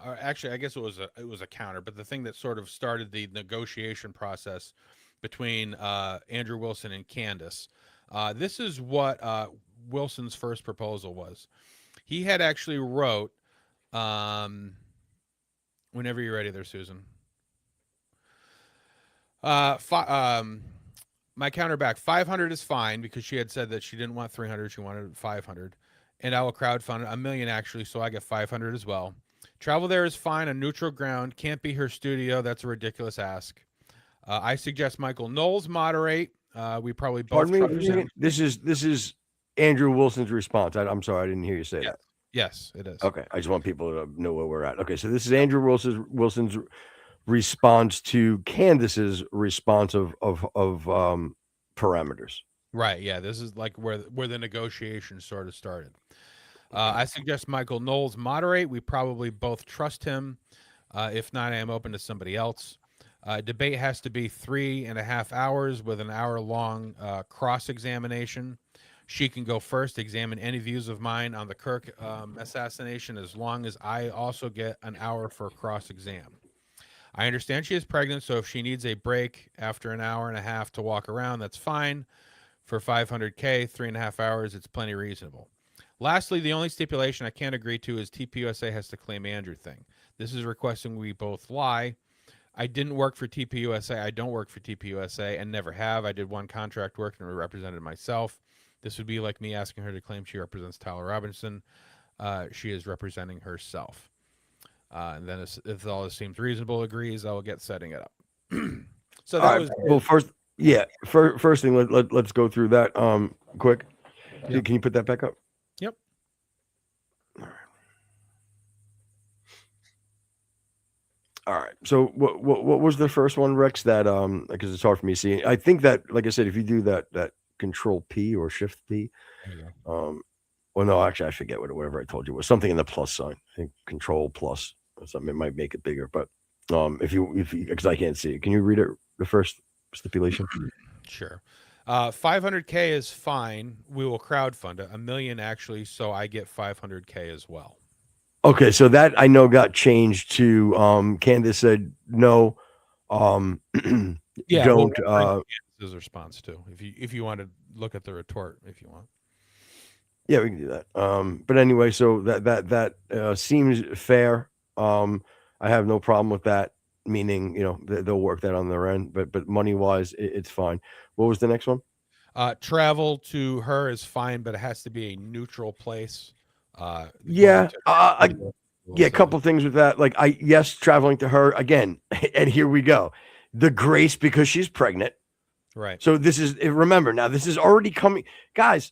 or actually, I guess it was a counter, but the thing that sort of started the negotiation process between Andrew Wilson and Candace. This is what Wilson's first proposal was. He had actually wrote, whenever you're ready there, Susan. My counterback, 500 is fine, because she had said that she didn't want 300, she wanted 500, and I will crowdfund $1 million actually, so I get 500 as well. Travel there is fine on neutral ground. Can't be her studio. That's a ridiculous ask. I suggest Michael Knowles moderate. We probably both. Pardon me. This is Andrew Wilson's response. I'm sorry, I didn't hear you say that. Yes, it is. Okay, I just want people to know where we're at. Okay, so this is Andrew Wilson's response to Candace's response of parameters. Right. Yeah. This is like where the negotiation sort of started. I suggest Michael Knowles moderate. We probably both trust him. If not, I am open to somebody else. Debate has to be 3.5 hours with an hour-long cross-examination. She can go first, examine any views of mine on the Kirk assassination, as long as I also get an hour for cross-exam. I understand she is pregnant, so if she needs a break after an hour and a half to walk around, that's fine. For $500K, 3.5 hours, it's plenty reasonable. Lastly, the only stipulation I can't agree to is TPUSA has to claim Andrew thing. This is requesting we both lie. I didn't work for TPUSA. I don't work for TPUSA and never have. I did one contract work and represented myself. This would be like me asking her to claim she represents Tyler Robinson. She is representing herself. And then if all this seems reasonable, agrees, I will get setting it up. So that was well. First thing, let's go through that quick. Yep. Can you put that back up? Yep. All right. So what was the first one, Rex? That because it's hard for me to see. I think that, like I said, if you do that Control P or Shift P, well, no, actually, I forget whatever I told you was something in the plus sign. I think Control plus or something. It might make it bigger, but if you because I can't see it, can you read it? The first stipulation. Sure. 500K is fine. We will crowdfund it. $1 million actually, so I get 500K as well. Okay, so that I know got changed to Candace said no. Yeah, don't. His response too. If you want to look at the retort, if you want. Yeah, we can do that. But anyway, so that seems fair. I have no problem with that. Meaning, they'll work that on their end. But money wise, it's fine. What was the next one? Travel to her is fine, but it has to be a neutral place. A couple things with that. Like yes, traveling to her again, and here we go. The grace because she's pregnant. Right. So this is, remember now, this is already coming, guys.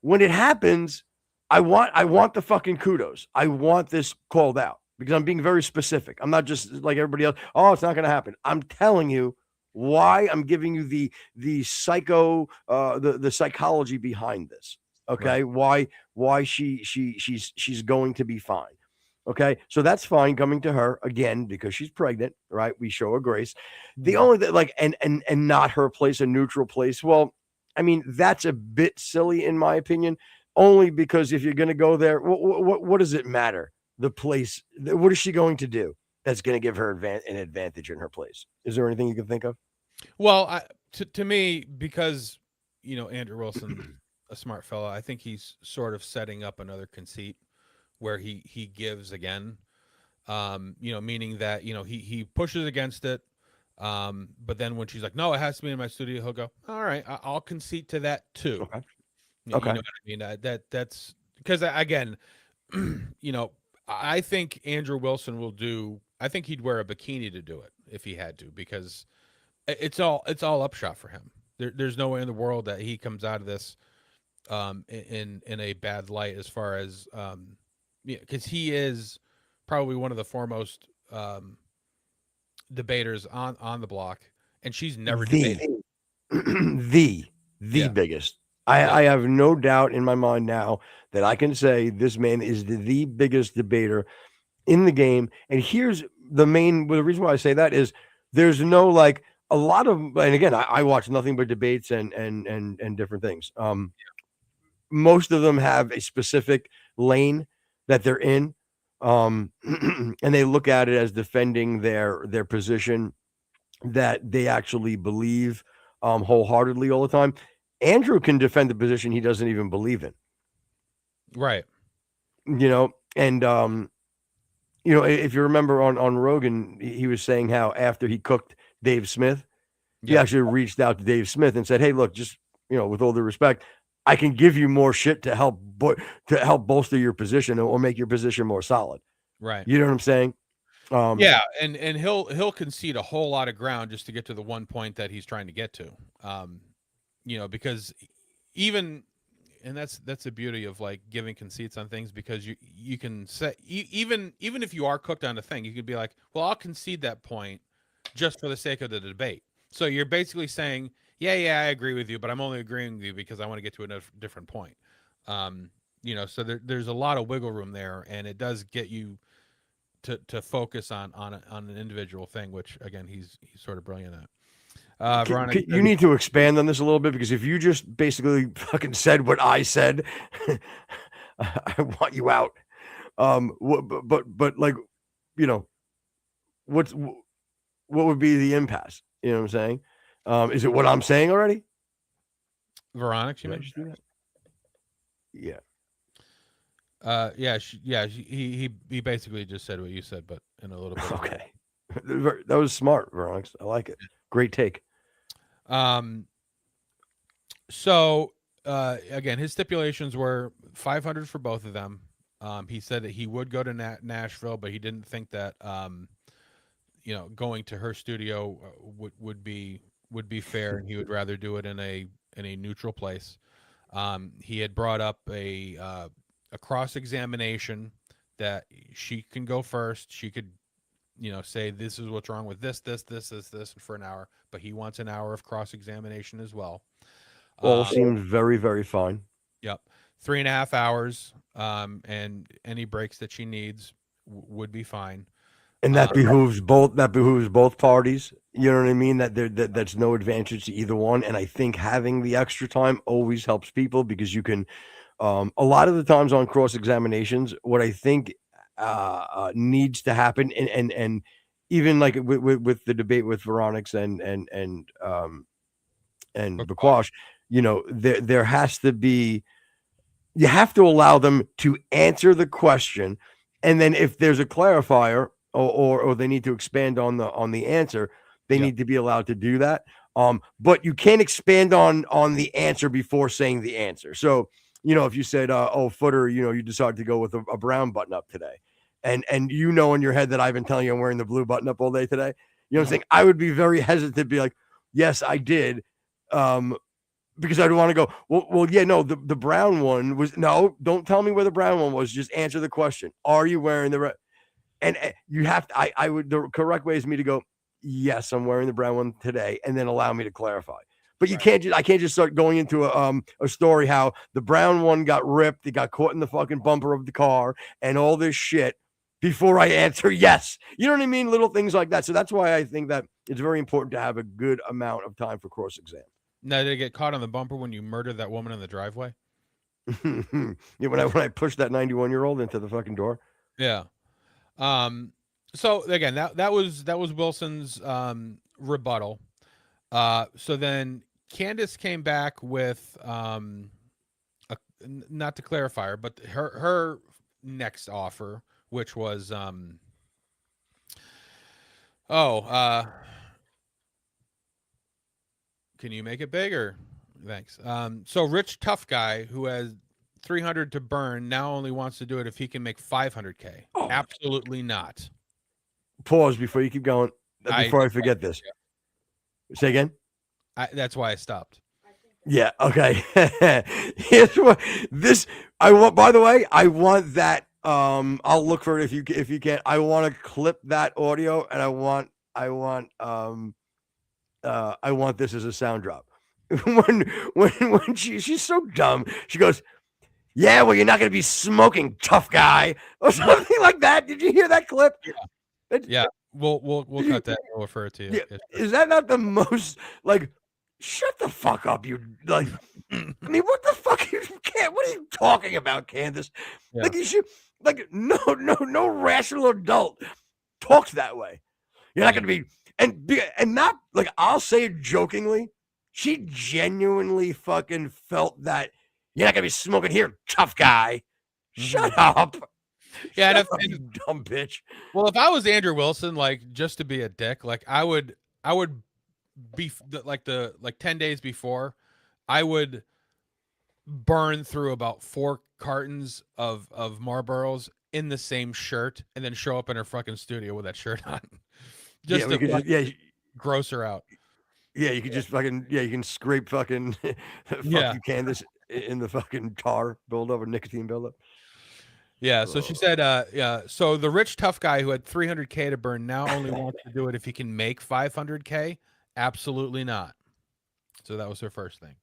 When it happens, I want the fucking kudos. I want this called out because I'm being very specific. I'm not just like everybody else. Oh, it's not going to happen. I'm telling you why. I'm giving you the psychology behind this. Okay, right. Why she's going to be fine. Okay, so that's fine coming to her again because she's pregnant, right? We show her grace. The only that and not her place, a neutral place. Well, I mean that's a bit silly in my opinion. Only because if you're going to go there, what does it matter? The place. What is she going to do that's going to give her an advantage in her place? Is there anything you can think of? Well, to me, because Andrew Wilson, a smart fellow, I think he's sort of setting up another conceit where he gives again, meaning that, he pushes against it. But then when she's like, no, it has to be in my studio, he'll go, all right, I'll concede to that too. Okay. You know what I mean? That's because again, I think Andrew Wilson will do I think he'd wear a bikini to do it if he had to, because it's all upshot for him. There's no way in the world that he comes out of this in a bad light, as far as because he is probably one of the foremost debaters on the block, and she's never debated. The Yeah. biggest. Yeah. I have no doubt in my mind now that I can say this man is the biggest debater in the game. And here's the reason why I say that is there's no like a lot of, and again, I watch nothing but debates and different things. Most of them have a specific lane that they're in. And they look at it as defending their position that they actually believe wholeheartedly all the time. Andrew can defend the position he doesn't even believe in. Right. And if you remember on Rogan, he was saying how after he cooked Dave Smith, he actually reached out to Dave Smith and said, "Hey, look, just with all due respect, I can give you more shit to help bolster your position or make your position more solid." Right. You know what I'm saying? Yeah, and he'll concede a whole lot of ground just to get to the one point that he's trying to get to. Because even, and that's the beauty of like giving conceits on things, because you can say even if you are cooked on a thing, you could be like, well, I'll concede that point just for the sake of the debate. So you're basically saying, yeah, I agree with you, but I'm only agreeing with you because I want to get to a different point. So there's a lot of wiggle room there, and it does get you to focus on an individual thing, which again he's sort of brilliant at. Veronica, you need to expand on this a little bit, because if you just basically fucking said what I said, I want you out. But like, what would be the impasse? You know what I'm saying? Is it what I'm saying already? Veronica, you Did I mean? just do that? Yeah. He basically just said what you said, but in a little bit. Okay. That was smart, Veronica. I like it. Great take. So again, his stipulations were 500 for both of them. He said that he would go to Nashville, but he didn't think that going to her studio would be fair, and he would rather do it in a neutral place. He had brought up a cross-examination that she can go first. She could, say this is what's wrong with this for an hour, but he wants an hour of cross-examination as well. All seems very, very fine. Yep. 3.5 hours. And any breaks that she needs would be fine. And that behooves both parties. You know what I mean? That's no advantage to either one. And I think having the extra time always helps people, because you can, a lot of the times on cross examinations, what I think needs to happen, and even like with the debate with Veronix and Bakwash, there has to be, you have to allow them to answer the question, and then if there's a clarifier or they need to expand on the answer, they need to be allowed to do that. But you can't expand on the answer before saying the answer. So, if you said, Footer, you decided to go with a brown button up today, and in your head that I've been telling you I'm wearing the blue button up all day today, what I'm saying? I would be very hesitant to be like, yes, I did. Because I'd want to go, well, yeah, no, the brown one was, no, don't tell me where the brown one was. Just answer the question. Are you wearing the red? And you have to, the correct way is me to go, yes, I'm wearing the brown one today, and then allow me to clarify. But I can't just start going into a story how the brown one got ripped, it got caught in the fucking bumper of the car, and all this shit before I answer yes. You know what I mean? Little things like that. So that's why I think that it's very important to have a good amount of time for cross exam. Now, did it get caught on the bumper when you murdered that woman in the driveway? Yeah, when I pushed that 91-year-old into the fucking door. Yeah. So again, that was Wilson's rebuttal. So then Candace came back with not to clarify her, but her next offer, which was can you make it bigger? Thanks. So rich tough guy who has 300 to burn now only wants to do it if he can make 500K. Absolutely not. pause before you keep going. Before I forget this. Say again. That's why I stopped. Yeah. Okay. Here's what this. I want. By the way, I want that. I'll look for it if you can. I want to clip that audio, and I want this as a sound drop. when she's so dumb, she goes, "Yeah, well, you're not going to be smoking, tough guy," or something like that. Did you hear that clip? Yeah. We'll cut that. We'll refer it to you. Yeah. Is that not the most like? Shut the fuck up, you like. I mean, what the fuck? What are you talking about, Candace? Yeah. Like you should, like no rational adult talks that way. You're not gonna be and not like I'll say it jokingly. She genuinely fucking felt that you're not gonna be smoking here, tough guy. Shut up. Yeah, Shut up, you dumb bitch. Well, if I was Andrew Wilson, like just to be a dick, like I would be like 10 days before, I would burn through about 4 cartons of Marlboros in the same shirt and then show up in her fucking studio with that shirt on. Just to gross her out. Yeah, you could just fucking you can scrape fucking fuck you, Candace, in the fucking tar buildup or nicotine buildup. Yeah, so she said, so the rich tough guy who had 300K to burn now only wants to do it if he can make 500K. Absolutely not. So that was her first thing.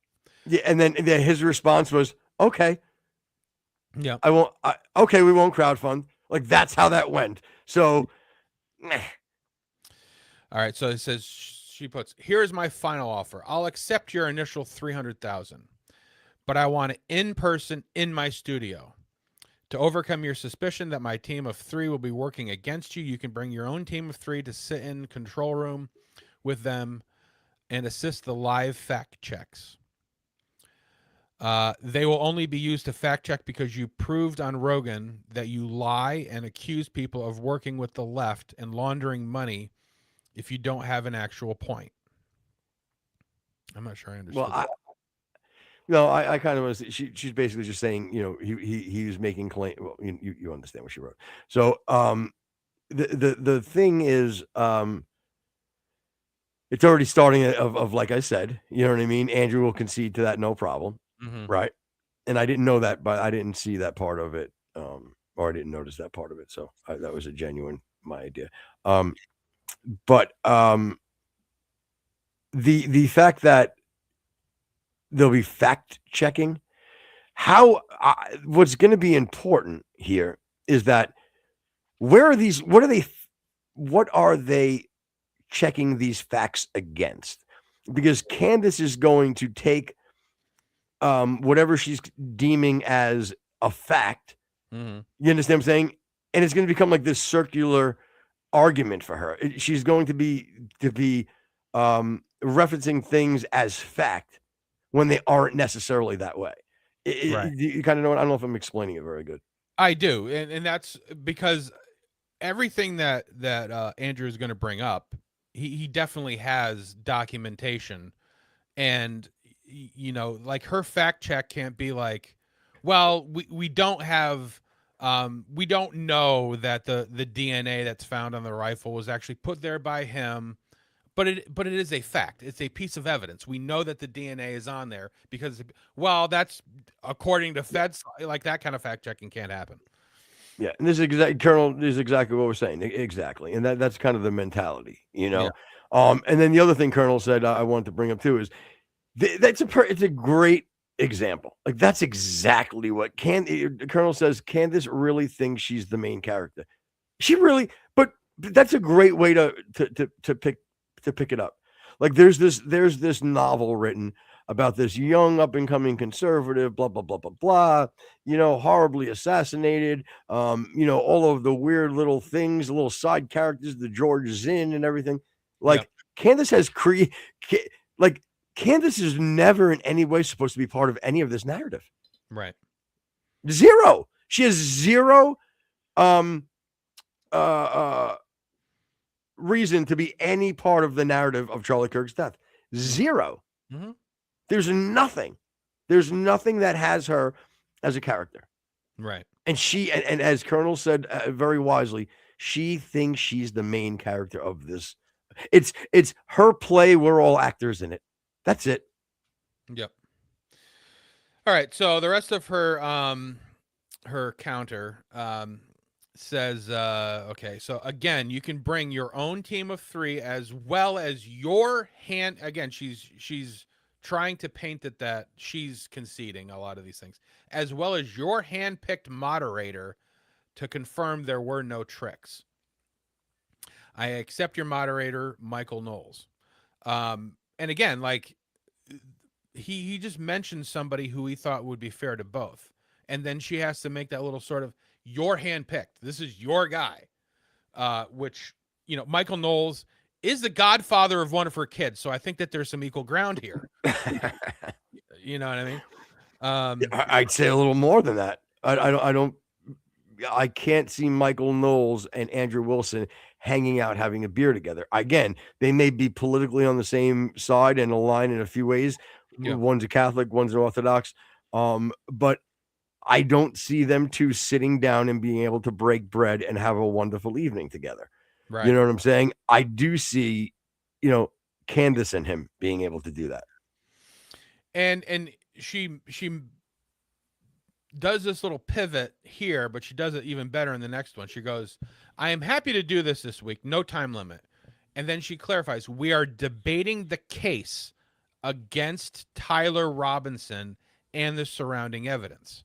Yeah, and then his response was, "Okay, yeah, okay, we won't crowdfund." Like that's how that went. So, all right. So it says she puts, "Here's my final offer. I'll accept your initial 300,000, but I want it in person in my studio. To overcome your suspicion that my team of 3 will be working against you, you can bring your own team of 3 to sit in control room with them and assist the live fact checks. They will only be used to fact check because you proved on Rogan that you lie and accuse people of working with the left and laundering money if you don't have an actual point." I'm not sure I understood. Well, I kind of was. She's basically just saying, he was making claim. Well, you understand what she wrote. So, the thing is, it's already starting of like I said, you know what I mean? Andrew will concede to that, no problem. Right. And I didn't know that, but I didn't see that part of it. Or I didn't notice that part of it. So that was a genuine, my idea. But the fact that there'll be fact checking, what's going to be important here is that what are they checking these facts against? Because Candace is going to take whatever she's deeming as a fact. You understand what I'm saying? And it's going to become like this circular argument for her. She's going to be referencing things as fact when they aren't necessarily that way. Right. You kind of know. I don't know if I'm explaining it very good. I do, and that's because everything that Andrew is going to bring up, he definitely has documentation, and like her fact check can't be like, well, we don't have, we don't know that the DNA that's found on the rifle was actually put there by him. But it is a fact. It's a piece of evidence. We know that the DNA is on there because, well, that's according to feds. Like that kind of fact checking can't happen. Yeah, and this is Colonel. This is exactly what we're saying. Exactly, and that's kind of the mentality, Yeah. And then the other thing Colonel said I wanted to bring up too is it's a great example. Like that's exactly what Colonel says. Candace really thinks she's the main character. She really, but that's a great way to pick it up. Like there's this novel written about this young up and coming conservative, blah, blah, blah, blah, blah, horribly assassinated, all of the weird little things, little side characters, the George Zinn and everything. Like Candace has Candace is never in any way supposed to be part of any of this narrative. Right. Zero. She has zero reason to be any part of the narrative of Charlie Kirk's death. Zero. Mm-hmm. There's nothing that has her as a character. Right. And she, and as Colonel said very wisely, she thinks she's the main character of this. It's her play. We're all actors in it. That's it. Yep. All right. So the rest of her counter says, okay, so again, you can bring your own team of 3 as well as your hand. Again, she's trying to paint it that she's conceding a lot of these things, as well as your hand-picked moderator to confirm there were no tricks. I accept your moderator, Michael Knowles. And again, like he just mentioned somebody who he thought would be fair to both. And then she has to make that little sort of, your hand-picked. This is your guy. Which, you know, Michael Knowles is the godfather of one of her kids. So I think that there's some equal ground here. You know what I mean? I'd say a little more than that. I can't see Michael Knowles and Andrew Wilson hanging out having a beer together. Again, they may be politically on the same side and aligned in a few ways. Yeah. One's a Catholic, one's an Orthodox. But I don't see them two sitting down and being able to break bread and have a wonderful evening together. Right. You know what I'm saying? I do see, Candace and him being able to do that. And she does this little pivot here, but she does it even better in the next one. She goes, I am happy to do this week, no time limit. And then she clarifies, we are debating the case against Tyler Robinson and the surrounding evidence.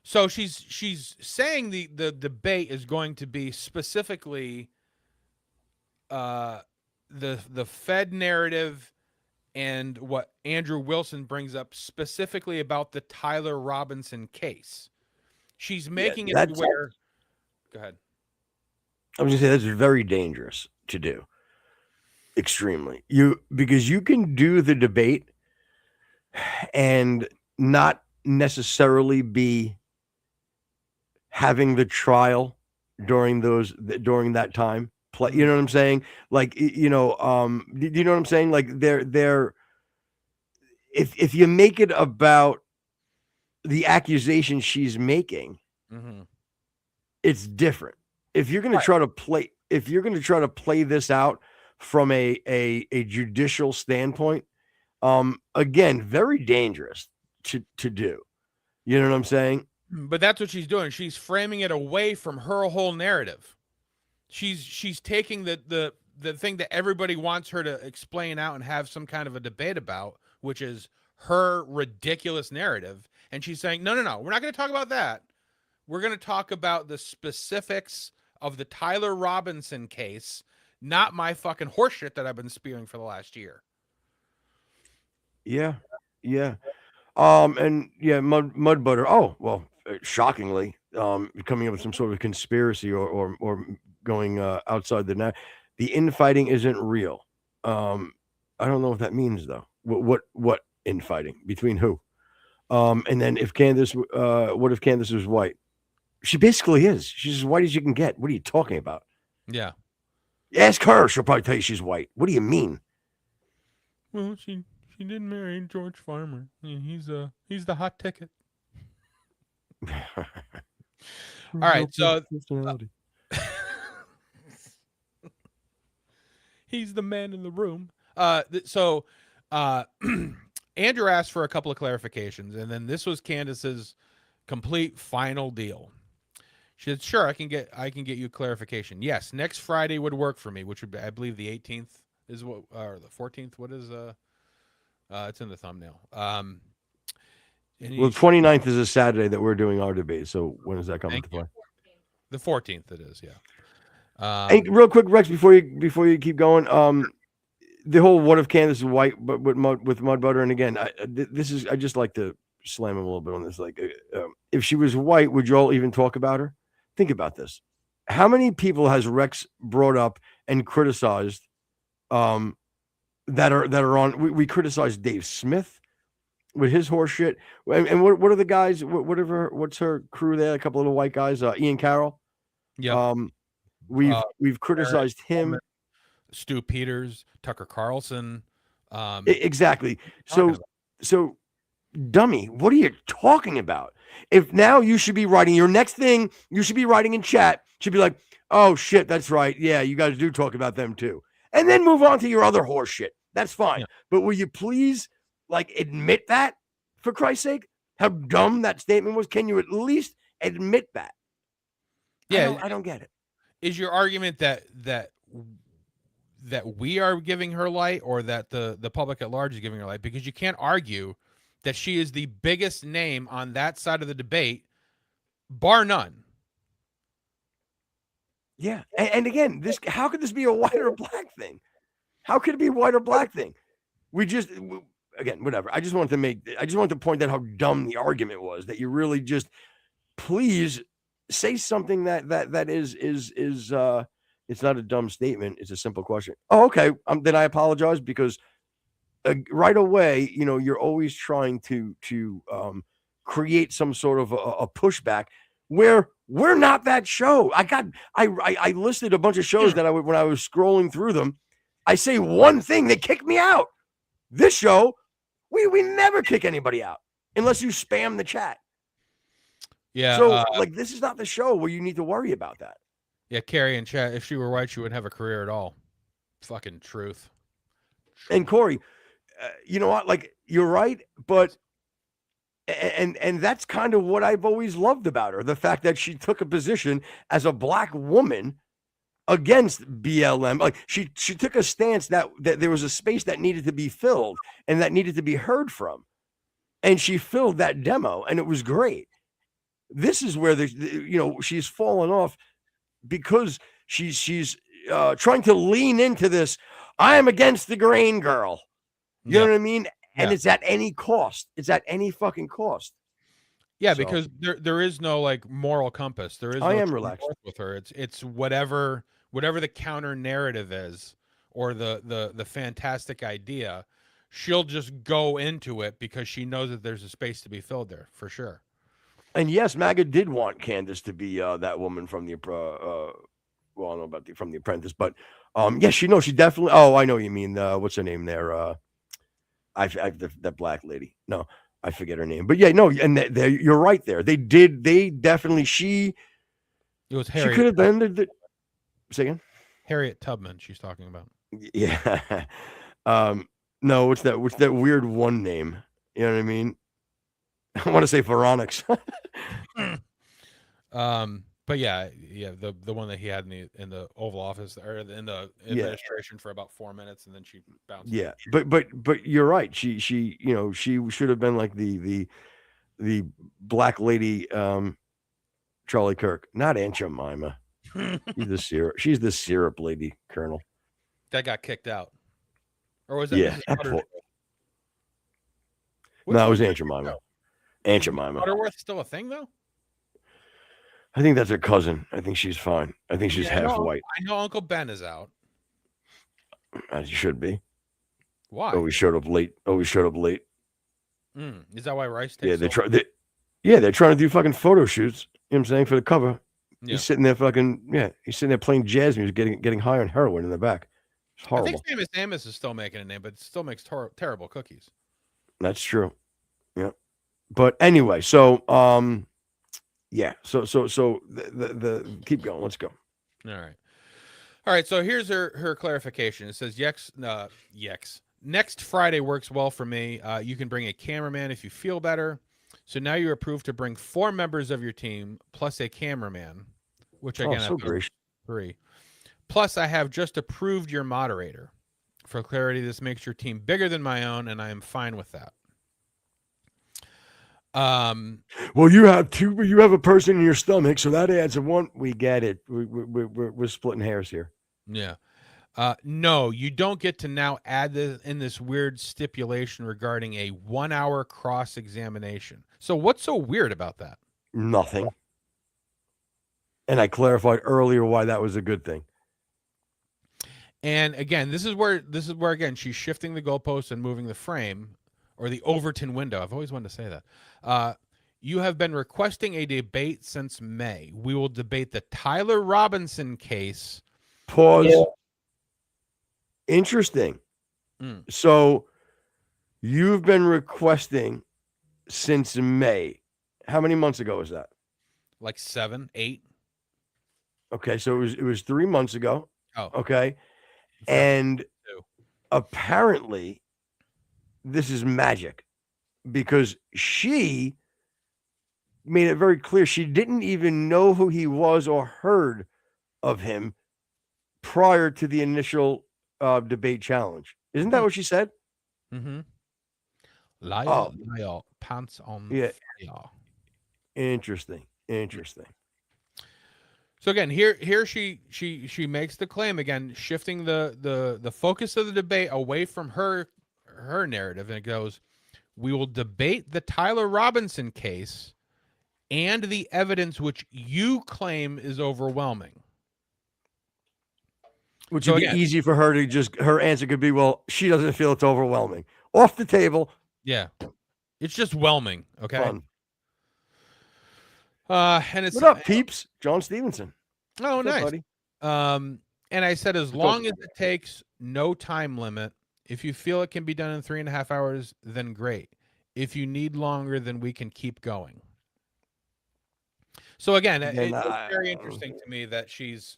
So she's saying the debate is going to be specifically the Fed narrative and what Andrew Wilson brings up specifically about the Tyler Robinson case. She's making it where. Go ahead. I was gonna say that's very dangerous to do. Extremely. Because you can do the debate and not necessarily be having the trial during that time. You know what I'm saying? Like, do you know what I'm saying? Like they're if you make it about the accusation she's making, it's different. If you're going to try to play this out from a judicial standpoint, again, very dangerous to do. You know what I'm saying? But that's what she's doing. She's framing it away from her whole narrative. She's taking the thing that everybody wants her to explain out and have some kind of a debate about, which is her ridiculous narrative. And she's saying, no, we're not going to talk about that. We're going to talk about the specifics of the Tyler Robinson case, not my fucking horseshit that I've been spewing for the last year. Yeah. And yeah, mud butter. Oh, well, shockingly, coming up with some sort of conspiracy or going outside the net. The infighting isn't real. I don't know what that means though. What infighting between who? And then if Candace, what if Candace was white? She basically is. She's as white as you can get. What are you talking about? Yeah. Ask her. She'll probably tell you she's white. What do you mean? Well, she did marry George Farmer. He's the hot ticket. All right, so he's the man in the room. Andrew asked for a couple of clarifications, and then this was Candace's complete final deal. She said, "Sure, I can get you clarification. Yes, next Friday would work for me, which would be, I believe, the 18th is what, or the 14th. What is it's in the thumbnail. Well, 29th is a Saturday that we're doing our debate. So when does that come into play? The 14th it is, yeah. Hey, real quick, Rex, before you keep going, the whole what if Candace is white, but with mud butter, and again, I just like to slam him a little bit on this. Like, if she was white, would you all even talk about her? Think about this. How many people has Rex brought up and criticized? That are on. We criticized Dave Smith with his horse shit. And what are the guys? What's her crew there? A couple of little white guys. Ian Carroll. Yeah. We've criticized him. Stu Peters, Tucker Carlson. Exactly. So dummy, what are you talking about? If now you should be writing your next thing, you should be writing in chat, should be like, oh shit, that's right. Yeah, you guys do talk about them too. And then move on to your other horse shit. That's fine. Yeah. But will you please like admit that, for Christ's sake? How dumb that statement was? Can you at least admit that? Yeah, I don't get it. Is your argument that we are giving her light, or that the public at large is giving her light? Because you can't argue that she is the biggest name on that side of the debate, bar none. Yeah. And again, how could this be a white or black thing? How could it be a white or black thing? Again, whatever. I just wanted to point out how dumb the argument was, that you really just please say something that is it's not a dumb statement. It's a simple question. Oh, okay. Then I apologize, because right away, you're always trying to create some sort of a pushback where we're not that show. I listed a bunch of shows that when I was scrolling through them, I say one thing, they kick me out. This show, we never kick anybody out unless you spam the chat. Yeah. So this is not the show where you need to worry about that. Yeah, Carrie in chat, if she were white, she wouldn't have a career at all. Fucking truth. And Corey, you know what? Like, you're right, but and that's kind of what I've always loved about her. The fact that she took a position as a black woman against BLM. Like, she took a stance that there was a space that needed to be filled and that needed to be heard from. And she filled that demo, and it was great. This is where she's fallen off, because she's trying to lean into this. I am against the grain girl. You know what I mean? And it's at any cost. It's at any fucking cost. Yeah, because there is no like moral compass. There is. I no am relaxed with her. It's whatever the counter narrative is, or the fantastic idea. She'll just go into it because she knows that there's a space to be filled there, for sure. And yes, MAGA did want Candace to be that woman from the I don't know about from The Apprentice, but yes, she definitely. Oh, I know what you mean. What's her name there? That black lady. No, I forget her name. But yeah, no, and you're right there. They definitely. It was Harriet. She could have been the. Say again. Harriet Tubman. She's talking about. Yeah. No, what's that weird one name? You know what I mean? I want to say Veronix. But yeah, the one that he had in the Oval Office, or in the administration for about 4 minutes, and then she bounced. Yeah, but you're right. She should have been like the black lady, Charlie Kirk, not Aunt Jemima. She's the syrup lady, Colonel. That got kicked out, or was that? Yeah, no, it was Aunt Jemima. Aunt Jemima. Butterworth still a thing though? I think that's her cousin. I think she's fine. I think she's half white. I know Uncle Ben is out. As you should be. Why? Always showed up late. Is that why Rice takes they're trying to do fucking photo shoots. You know what I'm saying? For the cover. Yeah. He's sitting there he's sitting there playing jazz music, getting high on heroin in the back. It's horrible. I think Famous Amos is still making a name, but it still makes terrible cookies. That's true. Yeah. But anyway, so yeah. So the keep going. Let's go. All right. So here's her clarification. It says, next Friday works well for me. You can bring a cameraman if you feel better. So now you're approved to bring 4 members of your team plus a cameraman, which again, so gracious. 3. Plus, I have just approved your moderator. For clarity, this makes your team bigger than my own, and I am fine with that. Well, you have 2. You have a person in your stomach, so that adds a 1. We get it. We're splitting hairs here. Yeah. No, you don't get to now add this weird stipulation regarding a 1-hour cross-examination. So what's so weird about that? Nothing. And I clarified earlier why that was a good thing. And again, this is where again she's shifting the goalposts and moving the frame, or the Overton window. I've always wanted to say that. You have been requesting a debate since May. We will debate the Tyler Robinson case. Pause. Yeah. Interesting. So you've been requesting since May. How many months ago was that? Like 7, 8. Okay, so it was 3 months ago. Oh, Okay, February and 2. apparently this is magic because she made it very clear she didn't even know who he was or heard of him prior to the initial debate challenge. Isn't that what she said? Mm-hmm. Liar, Oh, liar, pants on yeah. fire. Interesting. So again, here she makes the claim again, shifting the focus of the debate away from her narrative, and it goes, "We will debate the Tyler Robinson case and the evidence which you claim is overwhelming." Which So would be again, easy for her to just, her answer could be, well, she doesn't feel it's overwhelming. Off the table. yeah, it's just whelming. Okay. Fun. And it's What up, peeps? John Stevenson. oh, What's up, nice. buddy? And I said, as long as it takes no time limit, if you feel it can be done in 3.5 hours, then great. If you need longer, then we can keep going. So again, it's very interesting to me that she's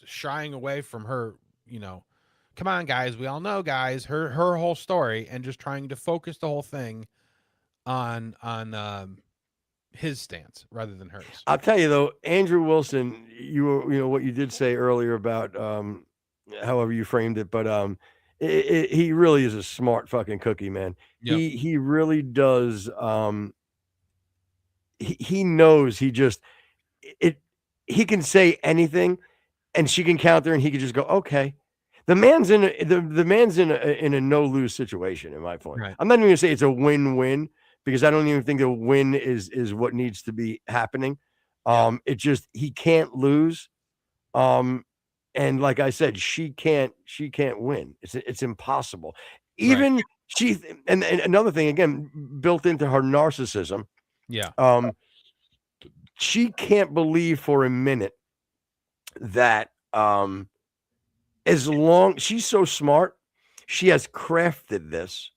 shying away from her, come on, guys, we all know, guys, her whole story, and just trying to focus the whole thing on his stance rather than hers. I'll tell you though, Andrew Wilson, what you did say earlier about however you framed it, but he really is a smart fucking cookie, man. Yep. He really does. He knows he can say anything, and she can counter, and he can just go, okay. The man's in a no lose situation, in my point. Right. I'm not even gonna say it's a win-win, because I don't even think a win is what needs to be happening. It just, he can't lose. And like I said, she can't win. It's impossible. Even right. and another thing, again, built into her narcissism. Yeah. She can't believe for a minute that as long, she's so smart, she has crafted this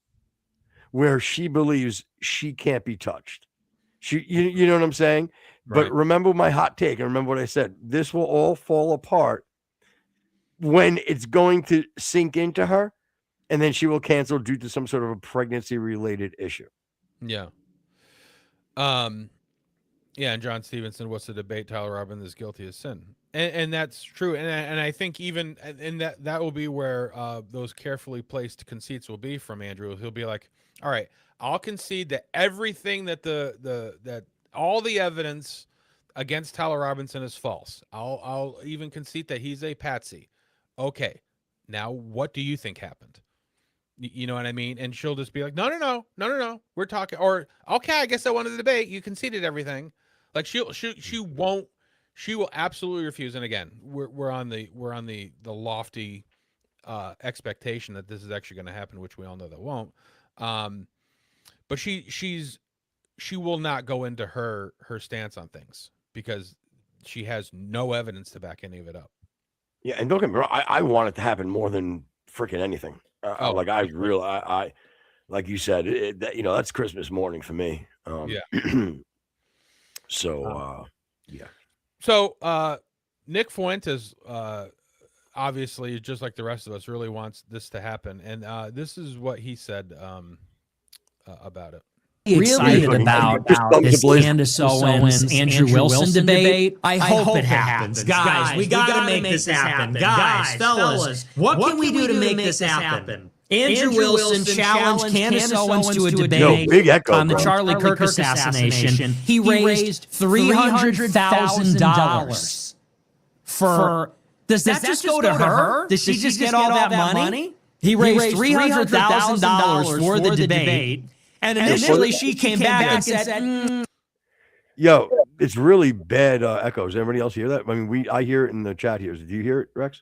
where she believes she can't be touched. You know what I'm saying? Right. But remember my hot take, and remember what I said. This will all fall apart when it's going to sink into her, and then she will cancel due to some sort of a pregnancy-related issue. Yeah. Yeah, and John Stevenson, what's the debate? Tyler Robbins is guilty of sin, and that's true. And I think even and that will be where those carefully placed conceits will be from Andrew. He'll be like, all right, I'll concede that everything that that all the evidence against Tyler Robinson is false. I'll even concede that he's a patsy. Okay, now what do you think happened? You know what I mean? And she'll just be like, no. We're talking, or okay, I guess I wanted to debate. You conceded everything. Like she will absolutely refuse. And again, we're on the lofty expectation that this is actually going to happen, which we all know that won't. But she will not go into her stance on things because she has no evidence to back any of it up. Yeah, and don't get me wrong, I want it to happen more than freaking anything. Like I like you said, that's Christmas morning for me. Yeah. So yeah. So Nick Fuentes obviously, just like the rest of us, really wants this to happen, and this is what he said about it. Excited about this Candace Owens, Andrew Wilson debate. I hope it happens. Guys, we got to make this happen. Guys, fellas, what can we do to make this happen? Andrew Wilson challenged Candace Owens to a debate on the Charlie Kirk assassination. He raised $300,000 for... Does that just go to her? Does she just get all that money? He raised $300,000 for the debate. And initially she came back and said, Yo, it's really bad echoes. Everybody else hear that? I mean, I hear it in the chat here. Do you hear it, Rex?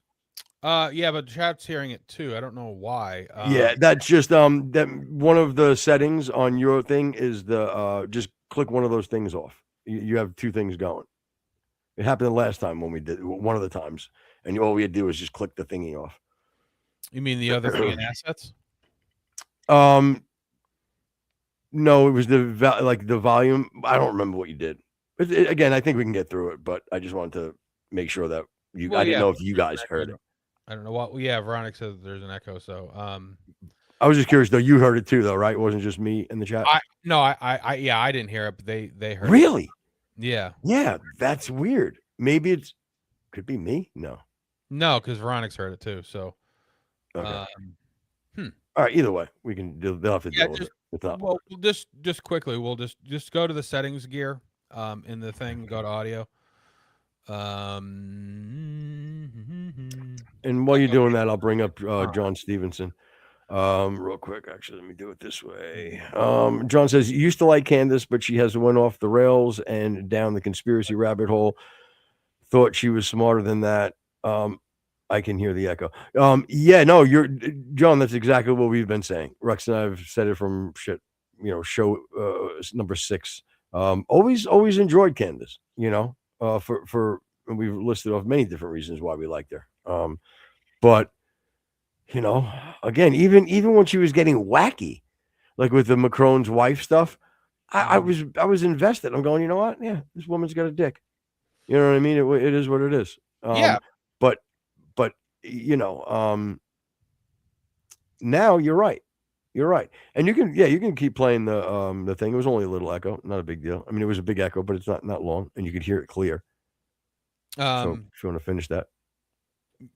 Yeah, but chat's hearing it too. I don't know why. Yeah, that's just that one of the settings on your thing is the just click one of those things off. You have two things going. It happened the last time when we did one of the times, and all we had to do was just click the thingy off. You mean the other thing in assets? No, it was the volume. I don't remember what you did. Again, I think we can get through it, but I just wanted to make sure that Well, I didn't yeah, know if you guys heard it. I don't know what. Yeah, Veronica said there's an echo. So, I was just curious though. You heard it too, though, right? It wasn't just me in the chat. I didn't hear it, but they heard. Really? It. Yeah. Yeah, that's weird. Maybe could be me. No, because Veronica's heard it too. So, okay. All right. Either way, we can. They'll have to deal with it. It's not. Well, just quickly, we'll just go to the settings gear, in the thing. Go to audio. And while you're doing that, I'll bring up John Stevenson. Real quick, actually, let me do it this way. John says, you used to like Candace, but she has went off the rails and down the conspiracy rabbit hole. Thought she was smarter than that. I can hear the echo. Yeah, no, you're John. That's exactly what we've been saying. Rex and I've said it from show number 6. Always enjoyed Candace. For we've listed off many different reasons why we liked her. But again, even when she was getting wacky, like with the Macron's wife stuff, I was invested. I'm going, you know what? Yeah, this woman's got a dick. You know what I mean? It is what it is. Yeah. But now you're right. You're right. And you can keep playing the thing. It was only a little echo, not a big deal. I mean, it was a big echo, but it's not long, and you could hear it clear. So if you want to finish that.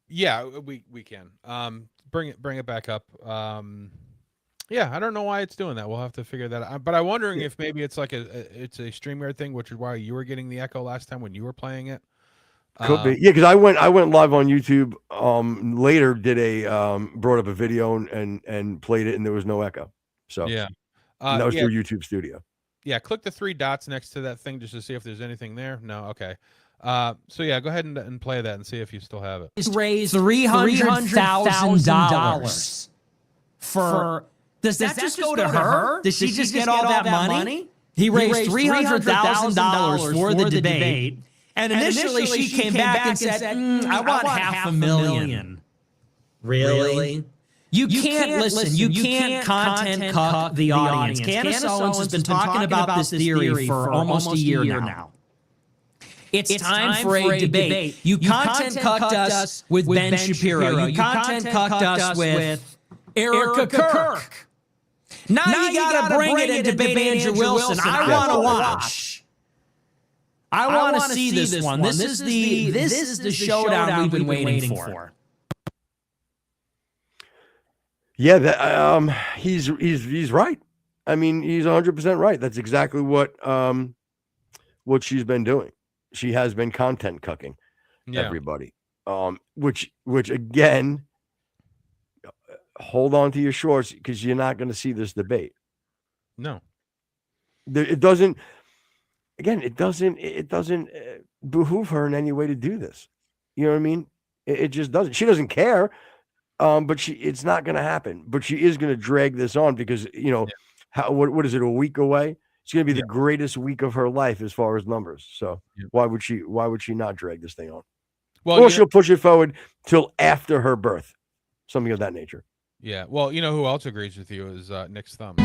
Yeah, we can. Bring it back up. Yeah, I don't know why it's doing that. We'll have to figure that out. But I'm wondering if maybe it's like it's a StreamYard thing, which is why you were getting the echo last time when you were playing it. Could be. Yeah, because I went live on YouTube. Later did brought up a video and played it, and there was no echo. So yeah, that was through YouTube Studio. Yeah, click the 3 dots next to that thing just to see if there's anything there. No, okay. So yeah, go ahead and play that and see if you still have it. Raised $300,000 for. Does that just go to her? Does she just get all that money? He raised $300,000 for the debate. And initially she came back and said, I want $500,000. Really? You can't listen. You can't content cuck the audience. Candace Owens has been talking about this theory for almost a year now. It's time for a debate. You content cucked us with Ben Shapiro. You content cucked us with Erica Kirk. Now you gotta bring it and debate Andrew Wilson. I want to watch. I want to see this one. This is the showdown we've been waiting for. Yeah, that he's right. I mean, he's 100% right. That's exactly what she's been doing. She has been content cucking everybody. Which again, hold on to your shorts because you're not going to see this debate. No, it doesn't. Again, it doesn't behoove her in any way to do this. You know what I mean? It just doesn't. She doesn't care. But it's not going to happen. But she is going to drag this on because what is it? A week away? It's going to be the greatest week of her life as far as numbers. So why would she not drag this thing on? Well, or she'll push it forward till after her birth, something of that nature. Yeah. Well, you know who else agrees with you is Nick's thumb.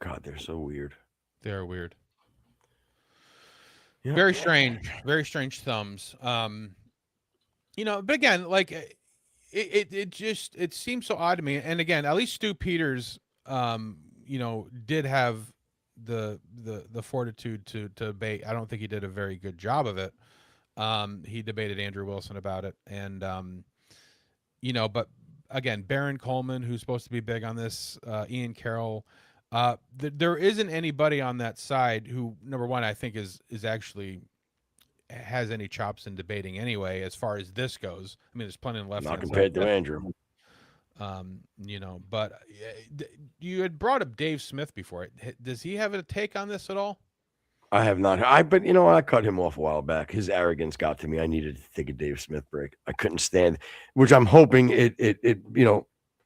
God, they're so weird. They're weird. Yeah. Very strange thumbs. But again, like it seems so odd to me. And again, at least Stu Peters, did have the fortitude to debate. I don't think he did a very good job of it. He debated Andrew Wilson about it, and but again, Baron Coleman, who's supposed to be big on this, Ian Carroll. There isn't anybody on that side who, number one, I think is actually has any chops in debating anyway, as far as this goes. I mean, there's plenty of left. Not compared to Andrew. But you had brought up Dave Smith before. Does he have a take on this at all? I have not. But I cut him off a while back. His arrogance got to me. I needed to take a Dave Smith break. I couldn't stand, which I'm hoping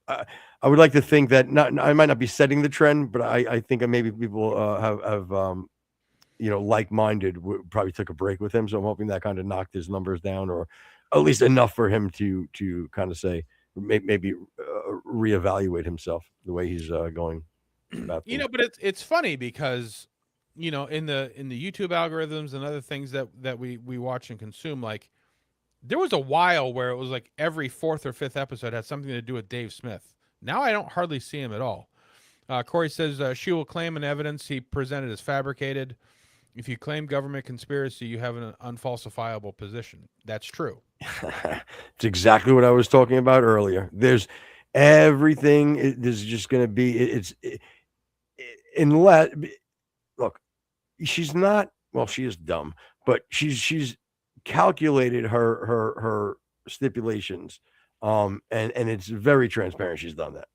I would like to think that I might not be setting the trend, but I think maybe people have like-minded probably took a break with him. So I'm hoping that kind of knocked his numbers down or at least enough for him to kind of say maybe reevaluate himself the way he's going about things. But it's funny because in the YouTube algorithms and other things that we watch and consume, like there was a while where it was like every 4th or 5th episode had something to do with Dave Smith. Now I don't hardly see him at all. Corey says she will claim an evidence he presented as fabricated. If you claim government conspiracy, you have an unfalsifiable position. That's true. It's exactly what I was talking about earlier. There's everything. There's just going to be. Unless look, she's not. Well, she is dumb, but she's calculated her stipulations, and it's very transparent. She's done that.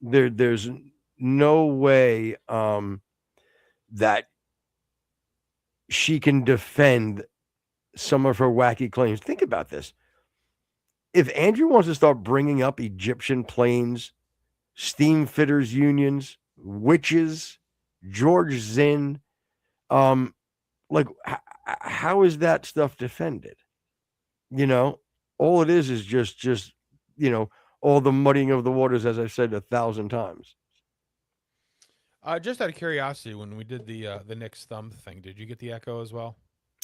There's no way that she can defend some of her wacky claims. Think about this. If Andrew wants to start bringing up Egyptian planes, steam fitters unions, witches, George Zinn, like how is that stuff defended? All it is just all the muddying of the waters, as I've said 1,000 times. Just out of curiosity, when we did the Nick's thumb thing, did you get the echo as well?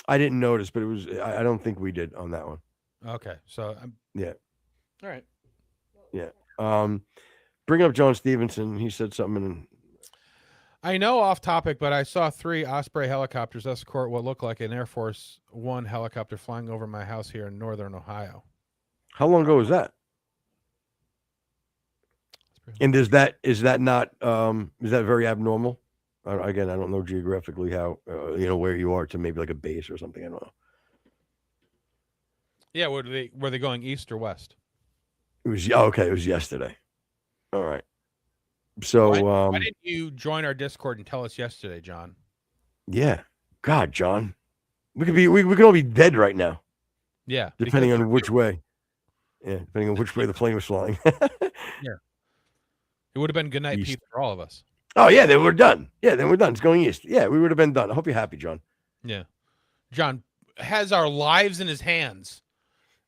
I didn't notice, but it was. I don't think we did on that one. Okay, so yeah. All right. Yeah. Bring up John Stevenson. He said something. I know off topic, but I saw 3 Osprey helicopters escort what looked like an Air Force One helicopter flying over my house here in northern Ohio. How long ago was that? And is that not is that very abnormal? Again, I don't know geographically how where you are to maybe like a base or something. I don't know. Yeah, were they going east or west? It was okay. It was yesterday. All right. So why didn't you join our Discord and tell us yesterday, John? Yeah, God, John, we could all be dead right now. Yeah, depending on which way. Yeah, depending on which way the plane was flying. Yeah. It would have been good night peace for all of us. Oh, yeah, then we're done. Yeah, then we're done. It's going east. Yeah, we would have been done. I hope you're happy, John. Yeah. John has our lives in his hands,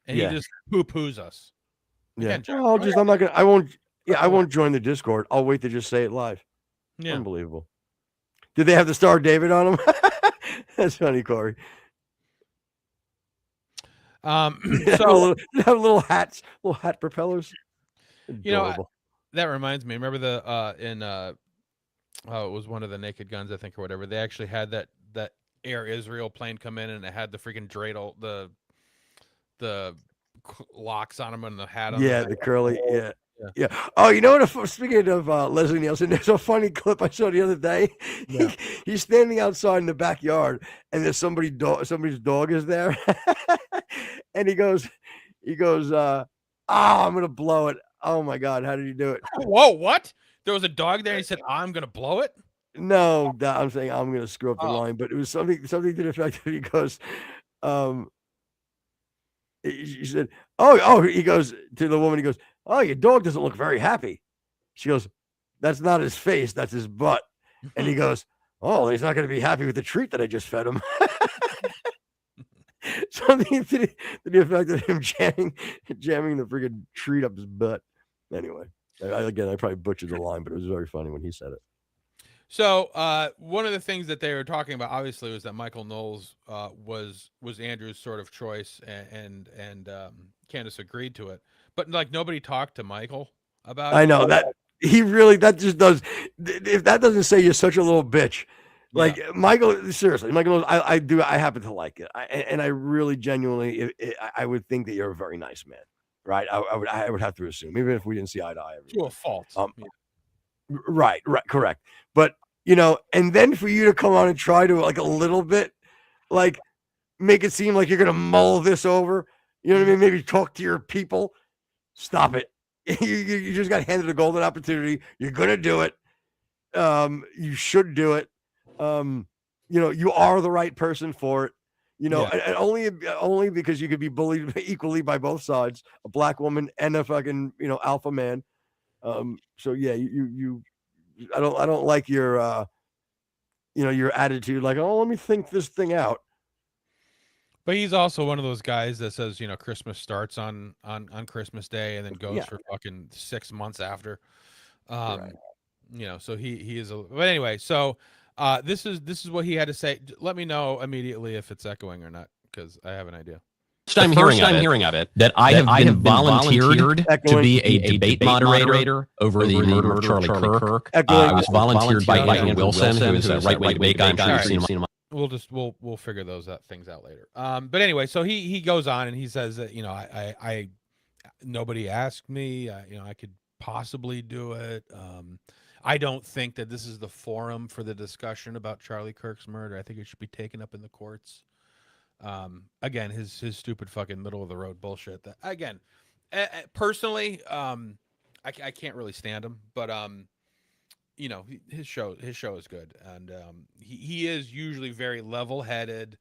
and he just poo-poos us. Yeah. Again, John, I won't join the Discord. I'll wait to just say it live. Yeah. Unbelievable. Did they have the Star of David on them? That's funny, Corey. So have little hats, little hat propellers. Adorable. That reminds me. Remember it was one of the Naked Guns, I think, or whatever. They actually had that Air Israel plane come in, and it had the freaking dreidel, the locks on them and the hat on. Yeah, the curly. Yeah. Oh, you know what? Speaking of Leslie Nielsen, there's a funny clip I saw the other day. Yeah. He's standing outside in the backyard, and there's somebody's dog is there, and he goes, I'm gonna blow it. Oh my God, how did he do it? Whoa, what? There was a dog there, and he said, I'm gonna blow it? No, I'm saying I'm gonna screw up the line, but it was something to the effect that he goes, he said, he goes to the woman, he goes, oh, your dog doesn't look very happy. She goes, that's not his face, that's his butt. And he goes, oh, he's not going to be happy with the treat that I just fed him. Something to the effect of him jamming the freaking treat up his butt. Anyway, I probably butchered the line, but it was very funny when he said it. So one of the things that they were talking about, obviously, was that Michael Knowles was Andrew's sort of choice, and Candace agreed to it. But like nobody talked to Michael about it. I know that that just does. If that doesn't say you're such a little bitch, like Michael, seriously, Michael Knowles, I happen to like it, and I really genuinely, I would think that you're a very nice man, right? I would have to assume, even if we didn't see eye to eye. To a fault. Right, correct. But and then for you to come on and try to like a little bit, like make it seem like you're gonna mull this over. You know what I mean? Maybe talk to your people. Stop it. You just got handed a golden opportunity. You're gonna do it. You should do it. You are the right person for it. And only because you could be bullied equally by both sides, a black woman and a fucking alpha man. So yeah, I don't like your your attitude, like, oh, let me think this thing out. But he's also one of those guys that says, Christmas starts on Christmas Day and then goes for fucking 6 months after. Right. So he is but anyway, so this is what he had to say. Let me know immediately if it's echoing or not, because I have an idea. I'm hearing of it that I have been volunteered to be a debate moderator over the murder of Charlie Kirk. I was volunteered by Andrew Wilson, who is a right-wing debate guy. I'm sure you've seen him. We'll figure those things out later. But anyway, so he goes on and he says that I nobody asked me. I could possibly do it. I don't think that this is the forum for the discussion about Charlie Kirk's murder. I think it should be taken up in the courts. Again, his stupid fucking middle of the road bullshit. That again, personally, I can't really stand him, but his show is good, and he is usually very level headed.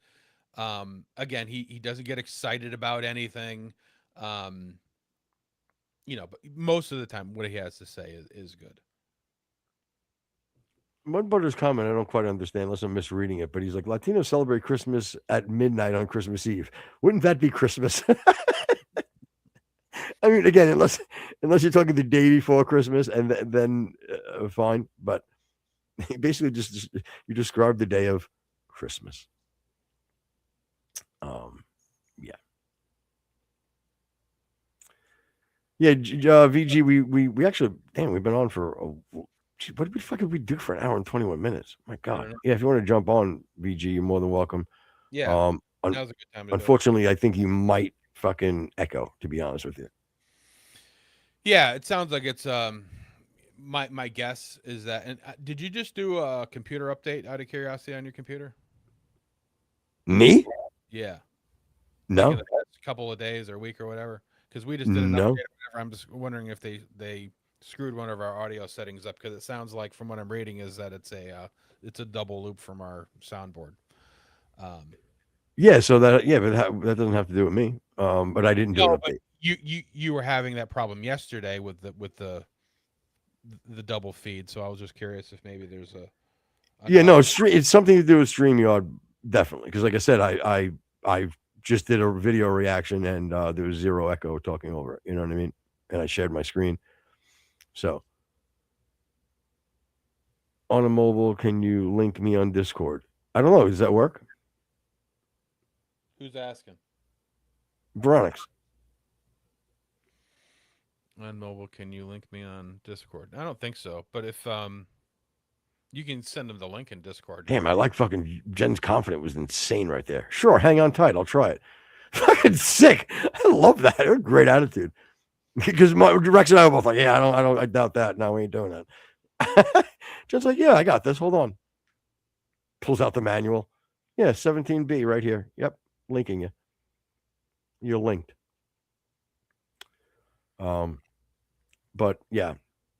Again, he doesn't get excited about anything. But most of the time, what he has to say is good. Mudbutter's comment, I don't quite understand unless I'm misreading it, but he's like, Latinos celebrate Christmas at midnight on Christmas Eve. Wouldn't that be Christmas? I mean, again, unless you're talking the day before Christmas, and then fine. But basically, just you described the day of Christmas. VG, we actually, damn, we've been on for what the fuck did we do for an hour and 21 minutes? My God. Yeah, if you want to jump on, VG, you're more than welcome. Yeah. Now's a good time to unfortunately, I think you might fucking echo, to be honest with you. Yeah, it sounds like it's my guess is that. And did you just do a computer update out of curiosity on your computer? Me? Yeah. No. Like in the past couple of days or week or whatever, because we just did an update or whatever. I'm just wondering if they screwed one of our audio settings up, because it sounds like, from what I'm reading, is that it's a double loop from our soundboard. Yeah, so that that doesn't have to do with me. But I didn't do an update. You were having that problem yesterday with the double feed, so I was just curious if maybe there's a it's something to do with StreamYard, definitely, because like I said, I just did a video reaction and there was zero echo talking over it, you know what I mean, and I shared my screen. So on a mobile, can you link me on Discord? I don't know, does that work? Who's asking? Veronix. On mobile, can you link me on Discord? I don't think so, but if you can send them the link in Discord. Damn, I like fucking Jen's confident was insane right there. Sure, hang on tight, I'll try it. Fucking sick. I love that. Great attitude. Because Rex and I were both like, yeah, I doubt that. No, we ain't doing that. Jen's like, yeah, I got this. Hold on. Pulls out the manual. Yeah, 17B right here. Yep, linking you. You're linked. But yeah,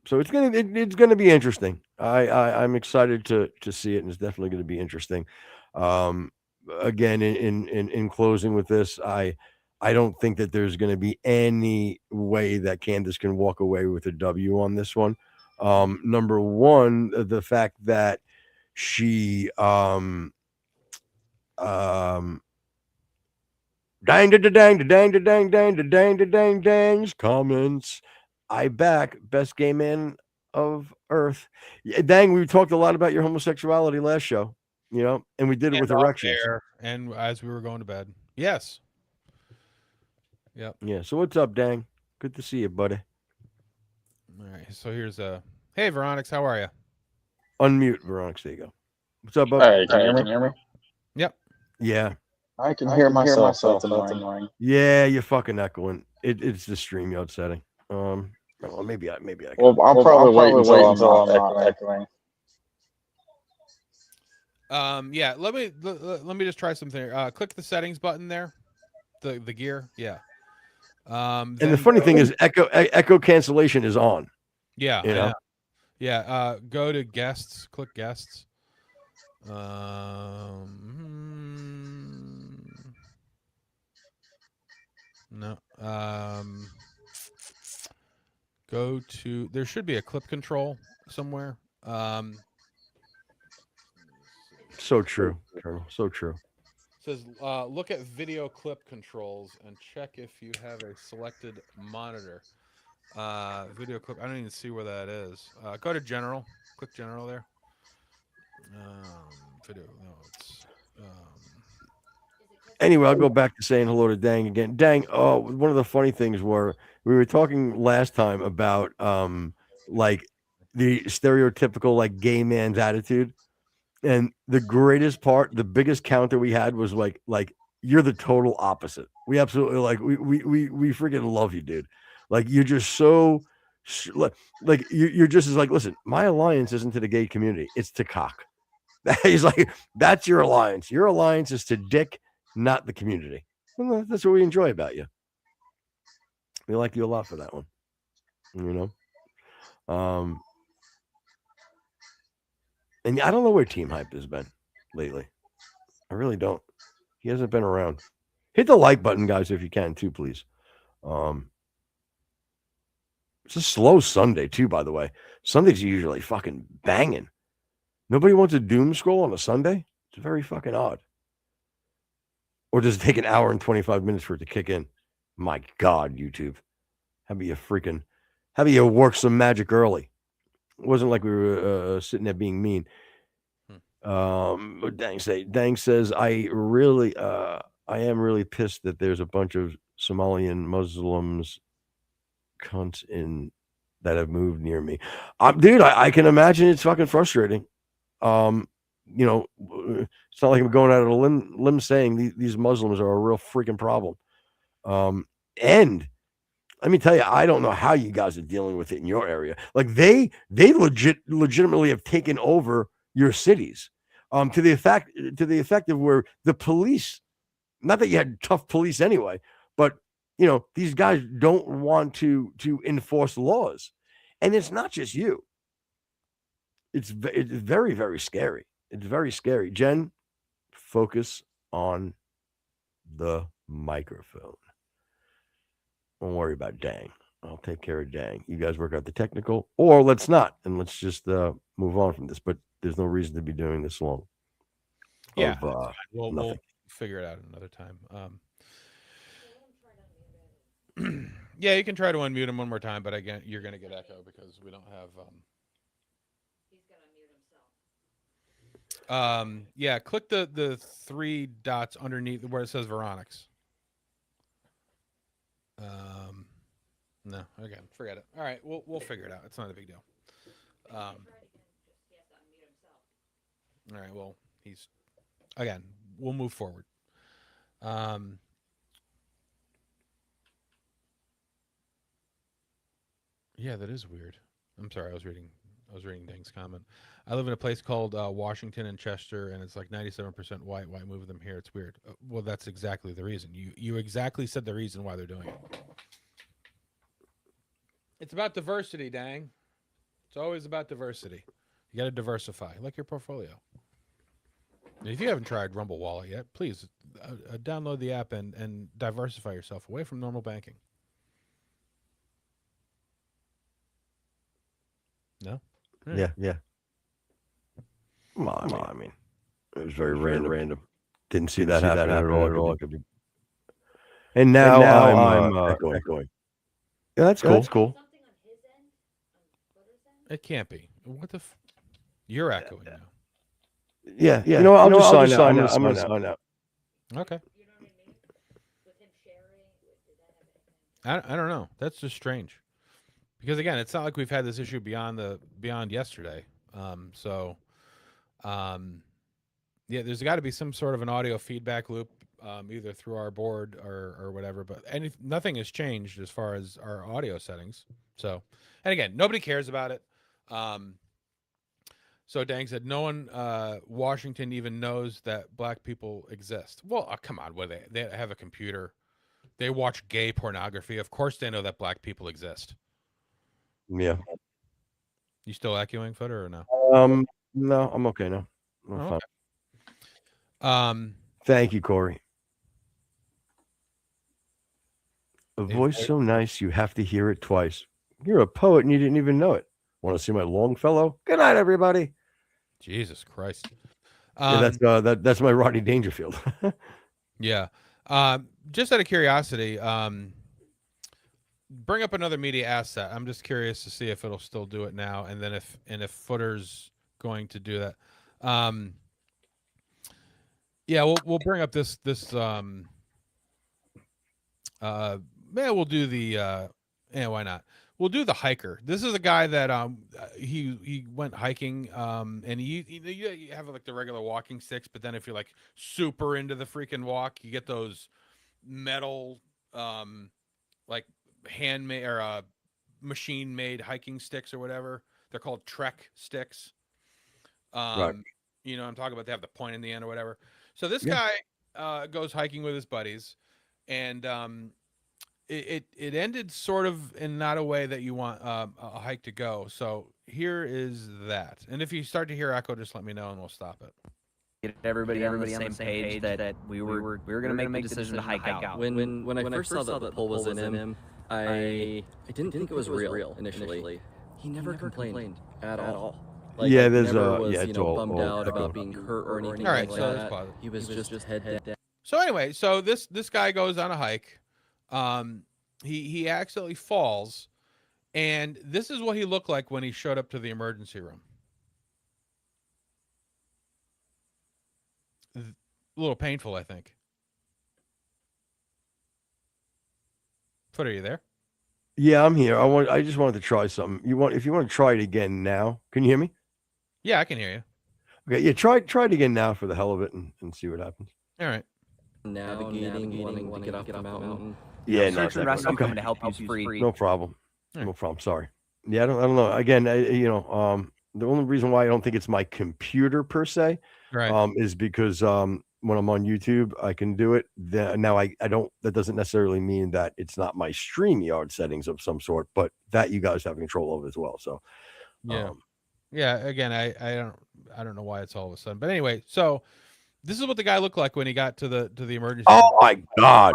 so it's gonna be interesting. I'm excited to see it, and it's definitely going to be interesting. Again, in closing with this, I don't think that there's going to be any way that Candace can walk away with a W on this one. Number one, the fact that she dang comments. I back best gay man of Earth. Yeah, dang, we talked a lot about your homosexuality last show, and we did it with erections. And as we were going to bed. Yes. Yep. Yeah. So what's up, dang? Good to see you, buddy. All right. So here's hey, Veronix, how are you? Unmute, Veronix. There you go. What's up, bud? Hey, can you hear me? Yep. Yeah. I can hear myself. That's annoying. Yeah, you're fucking echoing. It's the StreamYard setting. Well, maybe I can. Well, I'll probably wait until I'm not echoing. Yeah. Let me just try something here. Click the settings button there. The gear. Yeah. And the funny thing is, echo cancellation is on. Yeah. Yeah. Go to guests. Click guests. No. Go to. There should be a clip control somewhere. So true, Colonel. So true. says look at video clip controls and check if you have a selected monitor. Video clip. I don't even see where that is. Go to general. Click general there. Video. No, it's. Anyway, I'll go back to saying hello to Dang again. Dang. Oh, one of the funny things were we were talking last time about like the stereotypical like gay man's attitude, and the greatest part, the biggest counter we had was like you're the total opposite. We absolutely like we freaking love you, dude. Like you're just so like you're just as like, listen, my alliance isn't to the gay community, it's to cock. He's like, that's your alliance. Your alliance is to dick, not the community. Well, that's what we enjoy about you. We like you a lot for that one. You know? And I don't know where Team Hype has been lately. I really don't. He hasn't been around. Hit the like button, guys, if you can, too, please. It's a slow Sunday, too, by the way. Sundays are usually fucking banging. Nobody wants a doom scroll on a Sunday? It's very fucking odd. Or does it take an hour and 25 minutes for it to kick in? My God, YouTube. How about you work some magic early? It wasn't like we were sitting there being mean. Dang says, I am really pissed that there's a bunch of Somalian Muslims cunts in that have moved near me. Dude, I can imagine it's fucking frustrating. You know, it's not like I'm going out on a limb saying these Muslims are a real freaking problem. And let me tell you, I don't know how you guys are dealing with it in your area. Like they legitimately have taken over your cities, to the effect of where the police, not that you had tough police anyway, but you know, these guys don't want to enforce laws. And it's not just you. It's very, very scary. It's very scary. Jen, focus on the microphone. Don't worry about Dang. I'll take care of Dang. You guys work out the technical, or let's not, and let's just move on from this. But there's no reason to be doing this long. Yeah, we'll figure it out another time. Yeah, you can try to unmute him one more time, but again, you're going to get echo because we don't have. He's going to mute himself. Yeah, click the three dots underneath where it says Veronix. No, again, forget it. All right, we'll figure it out. It's not a big deal. All right, well, we'll move forward. Yeah, that is weird. I'm sorry, I was reading Dang's comment. I live in a place called Washington and Chester, and it's like 97% white. Why move them here? It's weird. Well, that's exactly the reason. You exactly said the reason why they're doing it. It's about diversity, Dang. It's always about diversity. You got to diversify, like your portfolio. And if you haven't tried Rumble Wallet yet, please download the app and diversify yourself away from normal banking. No? Yeah. Well, I mean, it was very random. Didn't see that happen at all. And now I'm echoing. Yeah, that's cool. That's cool. It can't be. What the? You're echoing now. Yeah. You know, I'll just sign out. I'm going to sign out. Okay. I don't know. That's just strange. Because again, it's not like we've had this issue beyond yesterday. Yeah, there's got to be some sort of an audio feedback loop, either through our board or whatever. But nothing has changed as far as our audio settings. So, and again, nobody cares about it. So Dang said, no one, Washington even knows that black people exist. Well, come on, what they have a computer. They watch gay pornography. Of course, they know that black people exist. Yeah. You still echoing, Footer, or no? No, I'm okay now. I'm fine. Thank you, Corey. A voice so nice you have to hear it twice. You're a poet and you didn't even know it. Want to see my Longfellow? Good night, everybody. Jesus Christ. Yeah, that's my Rodney Dangerfield. Yeah. Just out of curiosity, bring up another media asset. I'm just curious to see if it'll still do it now, and then if Footer's going to do that. Yeah, we'll bring up this we'll do the why not? We'll do the hiker. This is a guy that he went hiking and you have like the regular walking sticks, but then if you're like super into the freaking walk, you get those metal like handmade or machine made hiking sticks or whatever. They're called Trek sticks. Right. You know what I'm talking about? They have the point in the end or whatever. So this guy goes hiking with his buddies, and it ended sort of in not a way that you want a hike to go. So here is that. And if you start to hear echo, just let me know and we'll stop it. Get everybody on the same page that we were going to make the decision to hike out. When I first saw that the pole was in him, I didn't think it was real initially. He never complained at all. Like, yeah, there's it's all bummed out about being hurt or anything. All right, like so that. He was just head down. So anyway, so this guy goes on a hike. He accidentally falls, and this is what he looked like when he showed up to the emergency room. A little painful, I think. Foot, are you there? Yeah, I'm here. I just wanted to try something. If you want to try it again now, can you hear me? Yeah, I can hear you. Okay, yeah, try it again now for the hell of it and see what happens. All right. Navigating, wanting to get off the mountain. Yeah, no, search and rescue coming to help you free. No problem. No problem. Sorry. Yeah, I don't know. Again, the only reason why I don't think it's my computer per se, right, is because when I'm on YouTube, I can do it. Now I don't. That doesn't necessarily mean that it's not my StreamYard settings of some sort, but that you guys have control over as well. So yeah, yeah. Again, I don't know why it's all of a sudden, but anyway, so this is what the guy looked like when he got to the emergency room. Oh my God.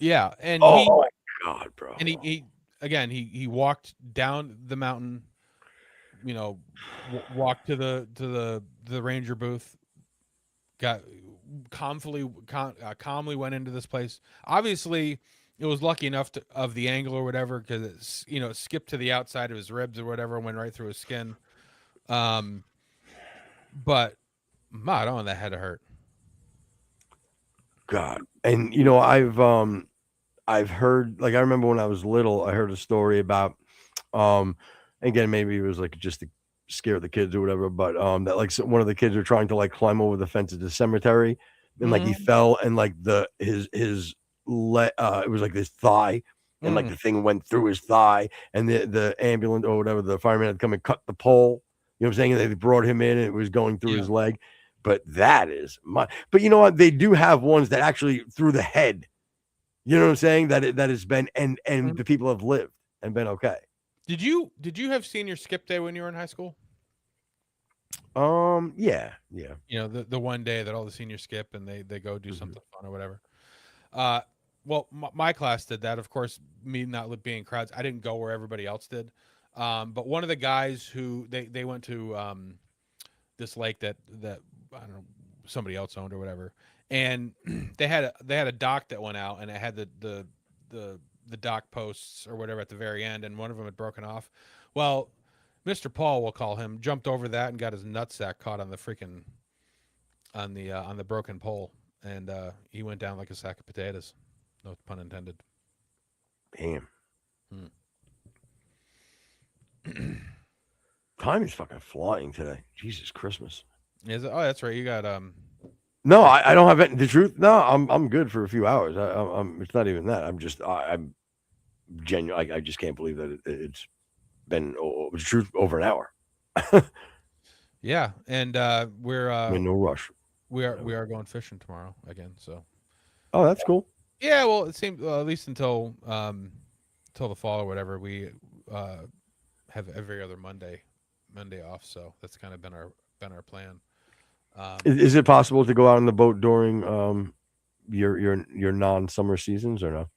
Yeah, and my God, bro. And he walked down the mountain, walked to the ranger booth, got calmly went into this place. Obviously, it was lucky enough of the angle or whatever, because it skipped to the outside of his ribs or whatever and went right through his skin. But I don't want that had to hurt. God. And I've heard, like, I remember when I was little, I heard a story about again, maybe it was like just to scare the kids or whatever, but that like one of the kids were trying to like climb over the fence at the cemetery, and like he fell, and like his it was like this thigh, and like the thing went through his thigh, and the ambulance or whatever, the fireman had come and cut the pole. You know what I'm saying? And they brought him in, and it was going through his leg. But that is but you know what? They do have ones that actually through the head. You know what I'm saying? That has been and the people have lived and been okay. Did you have senior skip day when you were in high school? Yeah. The one day that all the seniors skip and they go do something fun or whatever. Well, my class did that. Of course, me not being crowds, I didn't go where everybody else did. But one of the guys who they went to this lake that I don't know, somebody else owned or whatever, and they had a dock that went out, and it had the dock posts or whatever at the very end, and one of them had broken off. Well, Mr. Paul, we'll call him, jumped over that and got his nutsack caught on the freaking on the broken pole, and he went down like a sack of potatoes. No pun intended. Damn. Time is fucking flying today. Jesus Christmas. Is it? Oh, that's right. You got No, I don't have the truth. No, I'm good for a few hours. It's not even that. I'm genuine. I just can't believe that it's been the truth over an hour. Yeah, and we're in no rush. We are going fishing tomorrow again. So. Oh, that's cool. Yeah, well, it seems at least until the fall or whatever, we have every other Monday off. So that's kind of been our plan. Is it possible to go out on the boat during your non-summer seasons or no?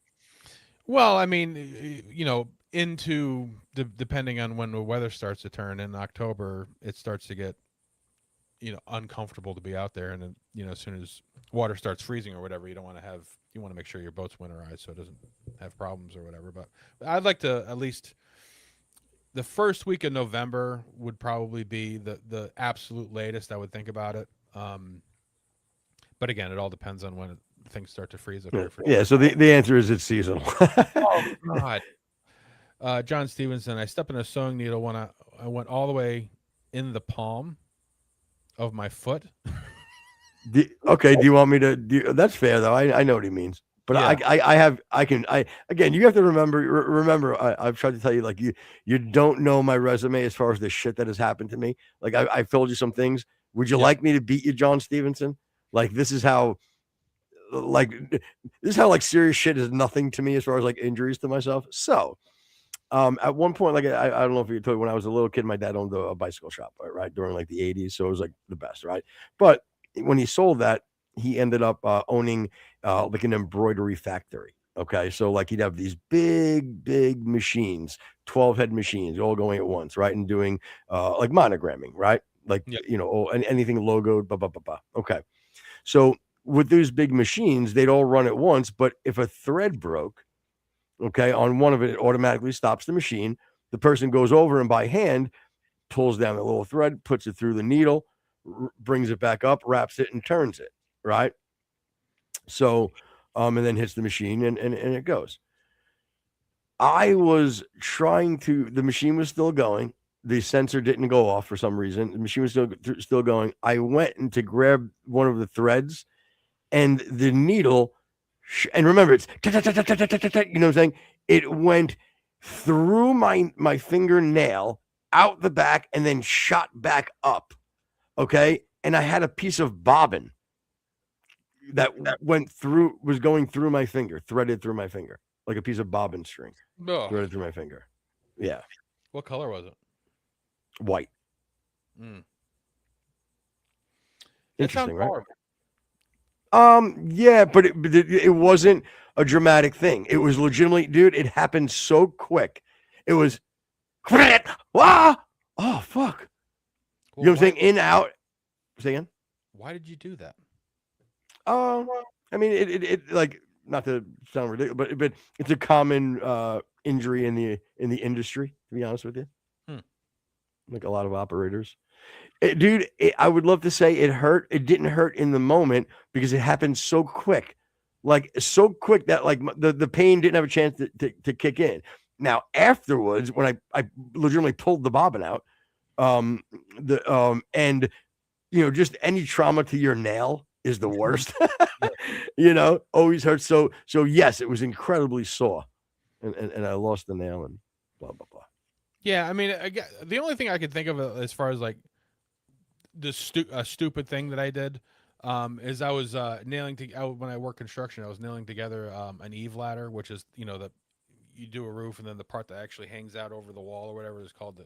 Well, I mean, into depending on when the weather starts to turn in October, it starts to get, uncomfortable to be out there. And then, as soon as water starts freezing or whatever, you want to make sure your boat's winterized so it doesn't have problems or whatever. But I'd like to at least the first week of November would probably be the absolute latest I would think about it. But again, it all depends on when things start to freeze up here. Yeah. So the answer is it's seasonal. Oh God. John Stevenson, I stepped in a sewing needle when I went all the way in the palm of my foot. Okay. Do you want me to do? That's fair though. I know what he means. But yeah. Again, you have to remember, I've tried to tell you, like, you don't know my resume as far as the shit that has happened to me. Like, I've told you some things. Would you like me to beat you, John Stevenson? Like, this is how serious shit is nothing to me as far as like injuries to myself. So, at one point, like, I don't know if you told me, when I was a little kid, my dad owned a bicycle shop, right? During like the 80s. So it was like the best, right? But when he sold that, he ended up owning like an embroidery factory. Okay. So like he'd have these big machines, 12 head machines, all going at once, right? And doing like monogramming, right? Like, anything logoed, blah, blah, blah, blah. Okay. So with those big machines, they'd all run at once. But if a thread broke, okay, on one of it automatically stops the machine. The person goes over and by hand pulls down the little thread, puts it through the needle, brings it back up, wraps it, and turns it, right? So, and then hits the machine and it goes. I was the machine was still going. The sensor didn't go off for some reason. The machine was still going. I went in to grab one of the threads, and the needle, and remember, it's, you know what I'm saying? It went through my fingernail, out the back, and then shot back up. Okay. And I had a piece of bobbin that was going through my finger, threaded through my finger, like a piece of bobbin string, threaded through my finger. Yeah. What color was it? White. Interesting, right? Yeah, but it wasn't a dramatic thing. It was legitimately, dude, it happened so quick. It was, oh, fuck. You know what I'm saying? In, out. Say again? Why did you do that? I mean, it like, not to sound ridiculous, but it's a common injury in the industry, to be honest with you. Like a lot of operators. Dude, I would love to say it hurt. It didn't hurt in the moment because it happened so quick. Like, so quick that like the pain didn't have a chance to kick in. Now, afterwards, when I legitimately pulled the bobbin out, and just any trauma to your nail is the worst. Always hurts. So yes, it was incredibly sore, and I lost the nail and blah blah blah. Yeah, I mean, the only thing I could think of as far as like the stupid thing that I did is I was when I work construction, I was nailing together an eave ladder, which is that you do a roof and then the part that actually hangs out over the wall or whatever is called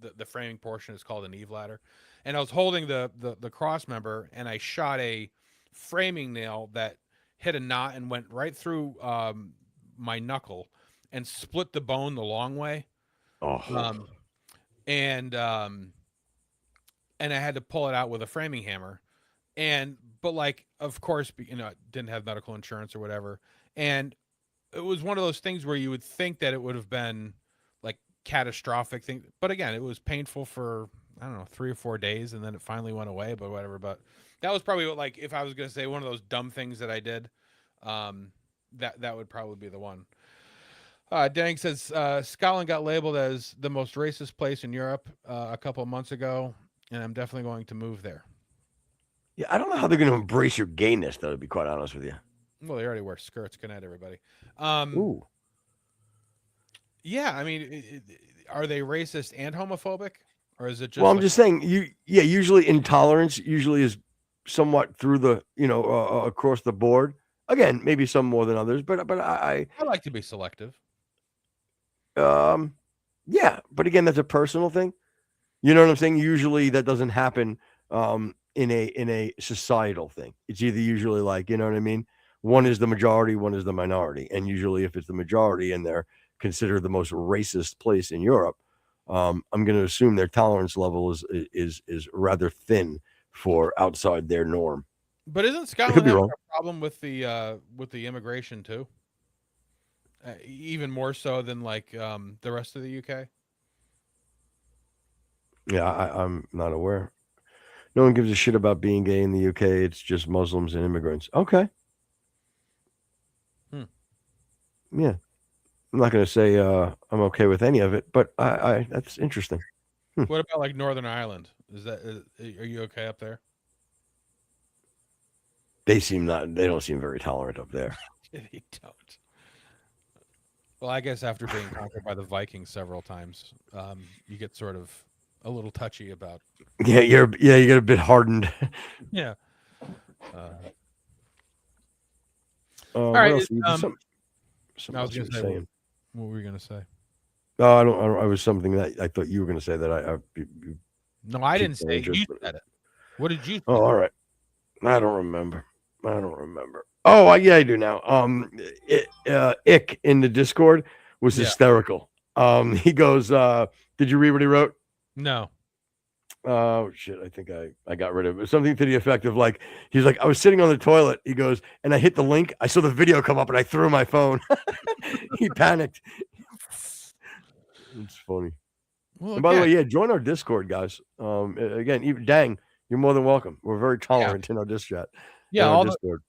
the framing portion is called an eave ladder. And I was holding the cross member and I shot a framing nail that hit a knot and went right through my knuckle and split the bone the long way. And I had to pull it out with a framing hammer, but like, of course, didn't have medical insurance or whatever. And it was one of those things where you would think that it would have been like catastrophic thing. But again, it was painful for, I don't know, 3 or 4 days. And then it finally went away, but whatever. But that was probably like, if I was going to say one of those dumb things that I did, that would probably be the one. Dang says Scotland got labeled as the most racist place in Europe a couple of months ago, and I'm definitely going to move there. Yeah, I don't know how they're going to embrace your gayness, though, to be quite honest with you. Well, they already wear skirts. Good night, everybody. Ooh. Yeah, I mean, are they racist and homophobic, or is it just? Well, I'm just saying, usually intolerance usually is somewhat through the, across the board. Again, maybe some more than others, but I like to be selective. Yeah, but again, that's a personal thing. You know what I'm saying? Usually that doesn't happen in a societal thing. It's either usually like, you know what I mean? One is the majority, one is the minority. And usually if it's the majority and they're considered the most racist place in Europe, I'm going to assume their tolerance level is rather thin for outside their norm. But isn't I could Scotland be having wrong. a problem with the immigration too? Even more so than like the rest of the UK. Yeah, I'm not aware. No one gives a shit about being gay in the UK. It's just Muslims and immigrants. Okay. Yeah. I'm not going to say I'm okay with any of it, but I that's interesting. What about like Northern Ireland? Are you okay up there? They don't seem very tolerant up there. They don't. Well, I guess after being conquered by the Vikings several times, you get sort of a little touchy about. Yeah, you get a bit hardened. Yeah. All right. What else? Something I was else you going were to say. saying. What were you going to say? No, I don't. I was something that I thought you were going to say that No, I didn't piqued my say. interest, You but- said it. What did you? Oh, all right. I don't remember. Oh, yeah, I do now. Ick in the Discord was Yeah. hysterical. He goes, "Did you read what he wrote?" No. Oh shit! I think I got rid of it. Something to the effect of like, he's like, I was sitting on the toilet. He goes, and I hit the link. I saw the video come up, and I threw my phone. He panicked. It's funny. Well, And by the way, again, yeah, join our Discord, guys. Again, even Dang, you're more than welcome. We're very tolerant in our Disc chat. yeah, in our all Discord.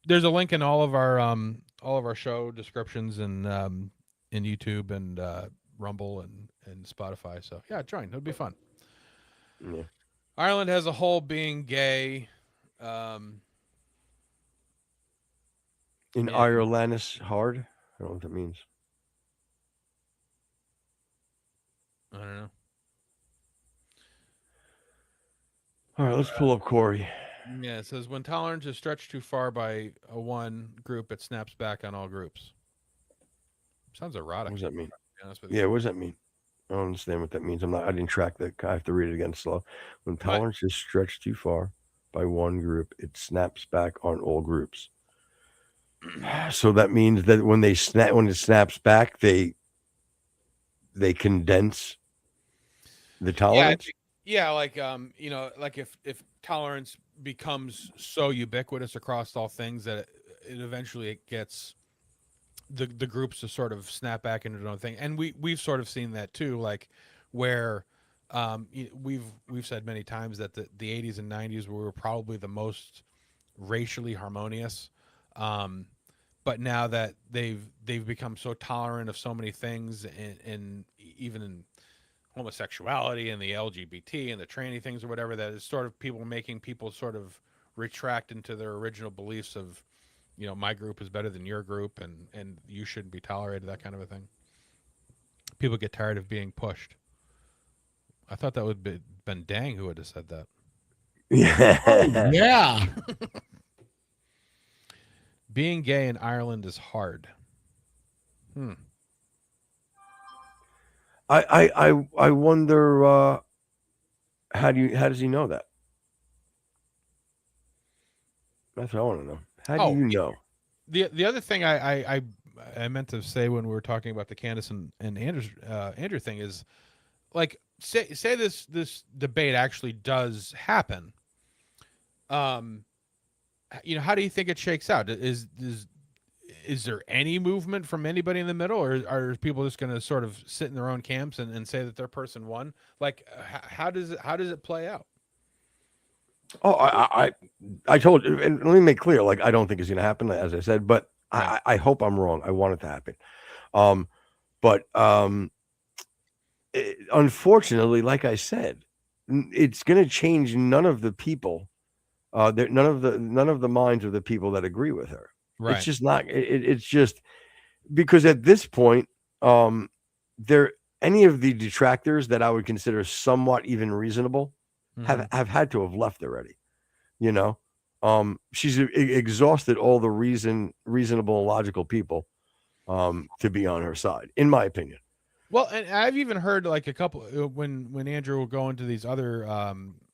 there's a link in all of our show descriptions and in YouTube and Rumble and Spotify. So yeah, join. It'll be fun. Yeah. Ireland as a whole being gay. In Yeah. Ireland is hard. I don't know what that means. I don't know. All right, let's pull up Corey. Yeah, it says when tolerance is stretched too far by a one group, it snaps back on all groups. Sounds erotic. What does that mean? To be honest with you. Yeah, what does that mean? I don't understand what that means. I didn't track that. I have to read it again slow. When tolerance is stretched too far by one group, it snaps back on all groups. So that means that when it snaps back, they condense the tolerance. Yeah, like like if tolerance becomes so ubiquitous across all things that it eventually gets the groups to sort of snap back into their own thing, and we've sort of seen that too, like where we've said many times that the 80s and 90s were probably the most racially harmonious, but now that they've become so tolerant of so many things, and even in homosexuality and the LGBT and the tranny things or whatever, that is sort of making people sort of retract into their original beliefs of, my group is better than your group and you shouldn't be tolerated, that kind of a thing. People get tired of being pushed. I thought that would have been Dang who would have said that. Yeah. Yeah. Being gay in Ireland is hard. I wonder how does he know that? That's what I want to know. How do you know? The other thing I meant to say when we were talking about the Candace and Andrew thing is, like, say this debate actually does happen. How do you think it shakes out? Is there any movement from anybody in the middle, or are people just going to sort of sit in their own camps and say that their person won? Like, how does it play out? Oh, I told you, and let me make clear, like, I don't think it's going to happen, as I said, but Right. I hope I'm wrong. I want it to happen. Unfortunately, like I said, it's going to change none of the people, none of the minds of the people that agree with her. Right. It's just not. It's just because at this point, there any of the detractors that I would consider somewhat even reasonable have had to have left already. She's exhausted all the reasonable and logical people to be on her side, in my opinion. Well, and I've even heard like a couple when Andrew will go into these other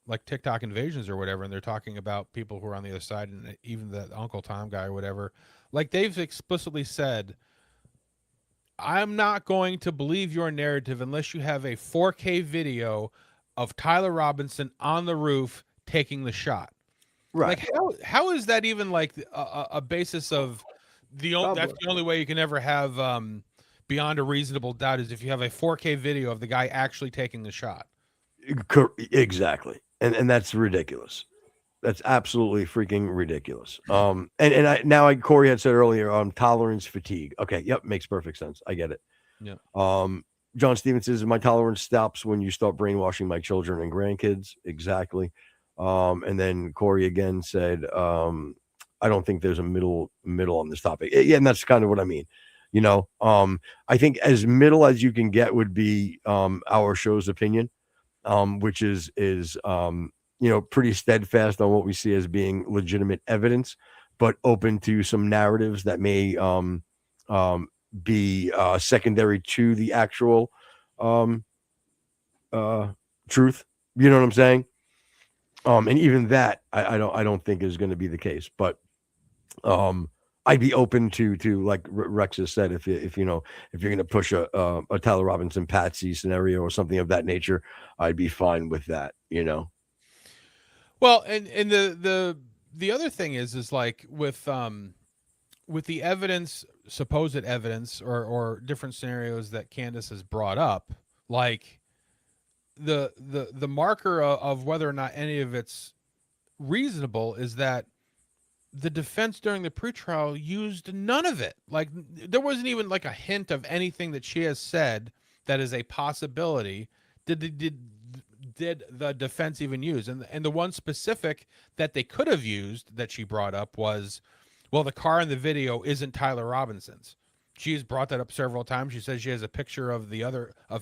like TikTok invasions or whatever, and they're talking about people who are on the other side, and even the Uncle Tom guy or whatever, like they've explicitly said I'm not going to believe your narrative unless you have a 4K video of Tyler Robinson on the roof taking the shot. Right. Like how is that even like a basis of that's the only way you can ever have beyond a reasonable doubt is if you have a 4K video of the guy actually taking the shot. Exactly. And that's ridiculous. That's absolutely freaking ridiculous. Corey had said earlier, tolerance fatigue. Okay, yep, makes perfect sense. I get it. Yeah. John Stevens says my tolerance stops when you start brainwashing my children and grandkids. Exactly. And then Corey again said, I don't think there's a middle on this topic. Yeah, and that's kind of what I mean. I think as middle as you can get would be our show's opinion, which is pretty steadfast on what we see as being legitimate evidence, but open to some narratives that may be secondary to the actual truth. You know what I'm saying? And even that, I don't think is going to be the case. But I'd be open to like Rex has said, if you're going to push a Tyler Robinson Patsy scenario or something of that nature, I'd be fine with that. Well, and the other thing is like with the evidence, supposed evidence, or different scenarios that Candace has brought up, like the marker of whether or not any of it's reasonable is that the defense during the pretrial used none of it. Like there wasn't even like a hint of anything that she has said that is a possibility. Did the defense even use? And the one specific that they could have used that she brought up was, well, the car in the video isn't Tyler Robinson's. She's brought that up several times. She says she has a picture of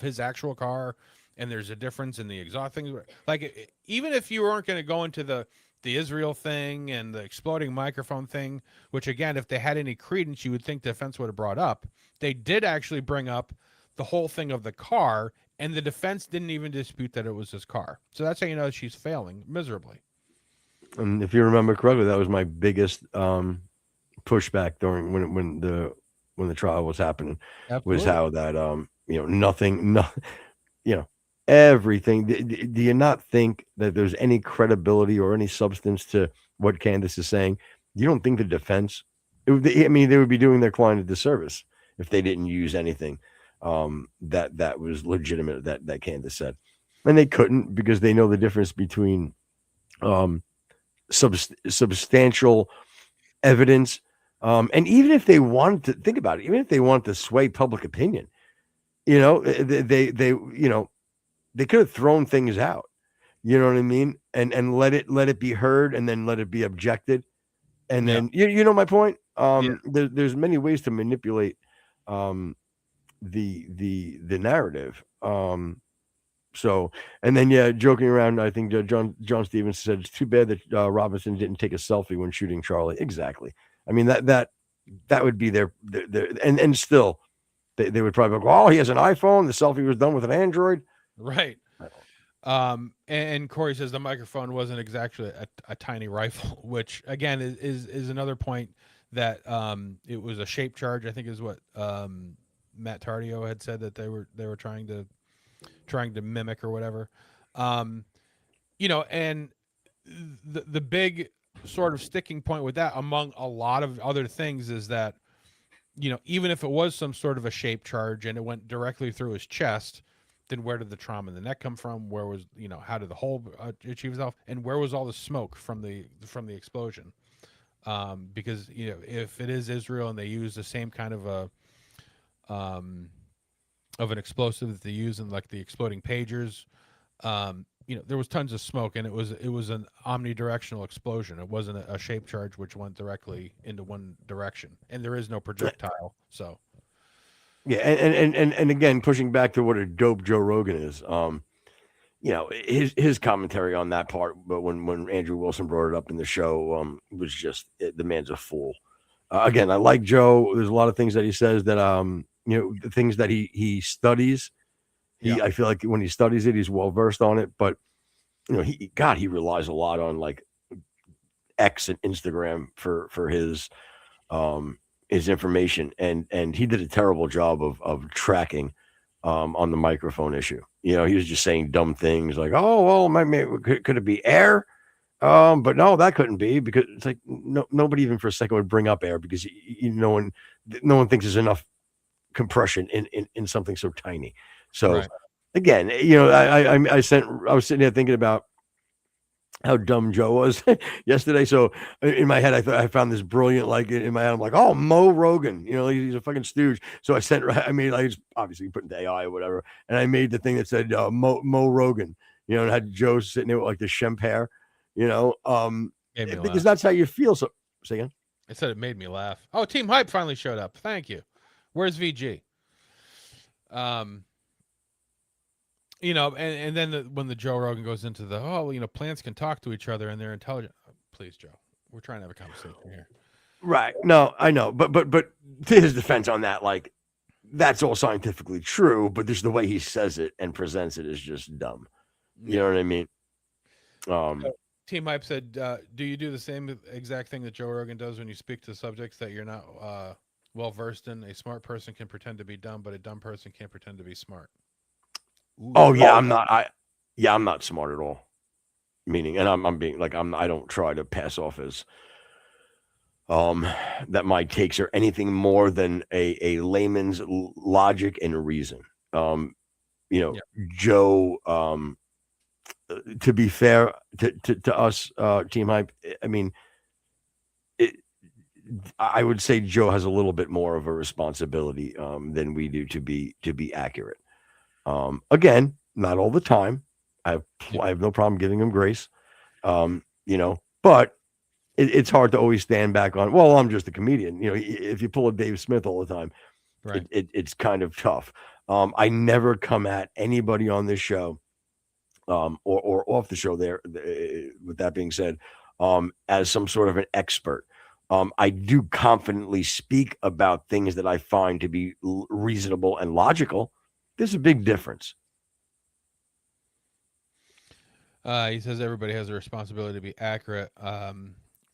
his actual car, and there's a difference in the exhaust thing. Like even if you weren't going to go into the Israel thing and the exploding microphone thing, which again, if they had any credence, you would think defense would have brought up. They did actually bring up the whole thing of the car, and the defense didn't even dispute that it was his car. So that's how you know she's failing miserably. And if you remember correctly, that was my biggest pushback during when the trial was happening. Absolutely. Was how that everything. Do you not think that there's any credibility or any substance to what Candace is saying? You don't think the defense? They would be doing their client a disservice if they didn't use anything that was legitimate that Candace said, and they couldn't because they know the difference between substantial evidence, and even if they wanted to think about it, even if they wanted to sway public opinion, they could have thrown things out, you know what I mean, and let it be heard, and then let it be objected, and then you know my point. There's many ways to manipulate the narrative. So, and then joking around, I think John Stevens said it's too bad that Robinson didn't take a selfie when shooting Charlie. Exactly. I mean that would be their and still they would probably go, oh, he has an iPhone. The selfie was done with an Android. Right. And Corey says the microphone wasn't exactly a tiny rifle, which again is another point that it was a shape charge, I think is what Matt Tardio had said that they were trying to mimic or whatever. And the big sort of sticking point with that, among a lot of other things, is that even if it was some sort of a shape charge and it went directly through his chest, then where did the trauma in the neck come from? Where was how did the hole achieve itself, and where was all the smoke from the explosion? Because if it is Israel and they use the same kind of an explosive that they use in like the exploding pagers, there was tons of smoke, and it was an omnidirectional explosion. It wasn't a shape charge which went directly into one direction, and there is no projectile. So yeah, and again, pushing back to what a dope Joe Rogan is, his commentary on that part, but when Andrew Wilson brought it up in the show, was just the man's a fool. Again, I like Joe. There's a lot of things that he says that the things that he studies. I feel like when he studies it, he's well versed on it. But he relies a lot on like X and Instagram for his his information, and he did a terrible job of tracking on the microphone issue. He was just saying dumb things like, "Oh, well, could it be air?" But no, that couldn't be, because it's like nobody even for a second would bring up air, because no one thinks there's enough compression in something so tiny. So Right. again, I was sitting there thinking about how dumb Joe was yesterday. So in my head, I found this brilliant, like in my head, I'm like, oh, Mo Rogan, he's a fucking stooge. So I just obviously put into AI or whatever, and I made the thing that said Mo Rogan, and had Joe sitting there with like the Shemp hair, because that's how you feel. So say again. I said it made me laugh. Oh, Team Hype finally showed up. Thank you. Where's VG? And then when the Joe Rogan goes into the, plants can talk to each other and they're intelligent. Oh, please, Joe, we're trying to have a conversation here. Right. No, I know. But to his defense on that, like, that's all scientifically true, but just the way he says it and presents it is just dumb. You know what I mean? Team Hype said, do you do the same exact thing that Joe Rogan does when you speak to subjects that you're not well versed in? A smart person can pretend to be dumb, but a dumb person can't pretend to be smart. Ooh, I'm not. I'm not smart at all. Meaning, and I'm being like, I don't try to pass off as that my takes are anything more than a layman's logic and reason. Joe. To be fair to us, Team Hype, I mean, I would say Joe has a little bit more of a responsibility than we do to be accurate. Again, not all the time. I have no problem giving him grace, but it's hard to always stand back on, well, I'm just a comedian. If you pull a Dave Smith all the time, right, it's kind of tough. I never come at anybody on this show or off the show there, with that being said, as some sort of an expert. I do confidently speak about things that I find to be reasonable and logical. There's a big difference. He says everybody has a responsibility to be accurate,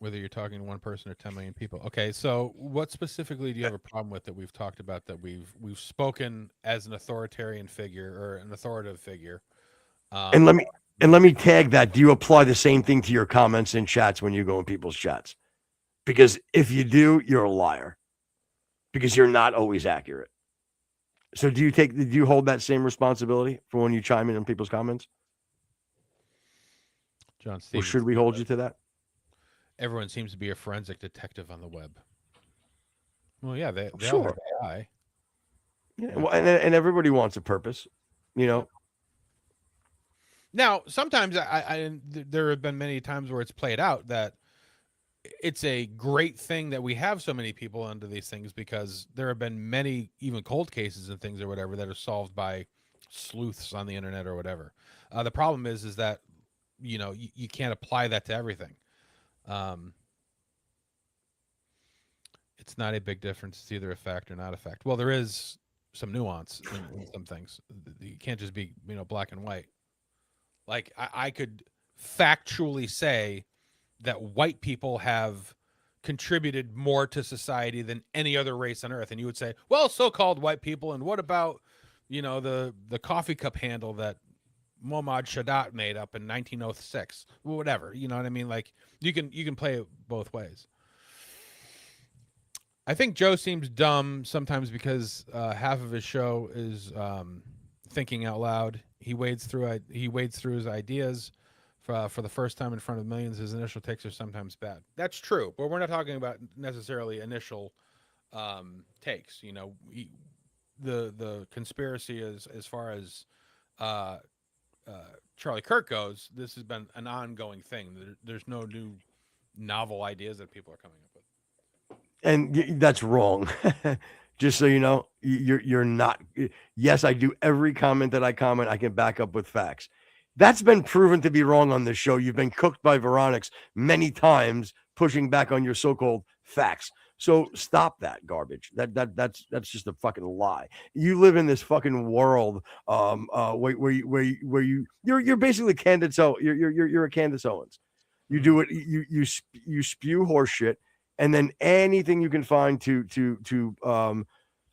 whether you're talking to one person or 10 million people. Okay, so what specifically do you have a problem with that we've talked about, that we've spoken as an authoritarian figure or an authoritative figure? And let me tag that. Do you apply the same thing to your comments in chats when you go in people's chats? Because if you do, you're a liar. Because you're not always accurate. So do you hold that same responsibility for when you chime in people's comments? John Stevens, or should we hold you to that? Everyone seems to be a forensic detective on the web. Well, yeah, they all Sure. have AI. Yeah, well, and everybody wants a purpose, Now, sometimes there have been many times where it's played out that it's a great thing that we have so many people into these things, because there have been many even cold cases and things or whatever that are solved by sleuths on the internet or whatever. The problem is that you can't apply that to everything. It's not a big difference. It's either a fact or not a fact. Well, there is some nuance in some things. You can't just be black and white. Like I could factually say that white people have contributed more to society than any other race on earth, and you would say, well, so-called white people, and what about the coffee cup handle that Muhammad Shadat made up in 1906, whatever, you know what I mean? Like you can play it both ways. I think Joe seems dumb sometimes because half of his show is thinking out loud. He wades through his ideas for the first time in front of millions. His initial takes are sometimes bad. That's true, but we're not talking about necessarily initial takes. The conspiracy as far as Charlie Kirk goes, this has been an ongoing thing. There's no new novel ideas that people are coming up with. And that's wrong. Just so you know, you're not. Yes, I do every comment that I comment. I can back up with facts. That's been proven to be wrong on this show. You've been cooked by Veronix many times, pushing back on your so-called facts. So stop that garbage. That's just a fucking lie. You live in this fucking world where you're basically Candace. You're a Candace Owens. You do it. You spew horse shit, and then anything you can find to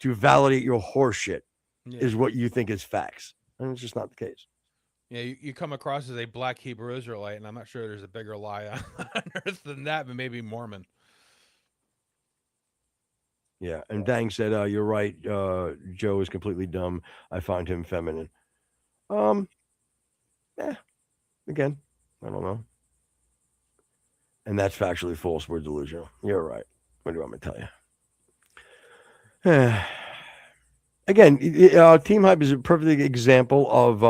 validate your horse shit is what you think is facts, and it's just not the case. Yeah, you come across as a black Hebrew Israelite, and I'm not sure there's a bigger lie on earth than that, but maybe Mormon. Yeah, and Dang said, "You're right. Joe is completely dumb. I find him feminine." Again, I don't know. And that's factually false. We're delusional. You're right. What do you want me to tell you? Again, Team Hype is a perfect example of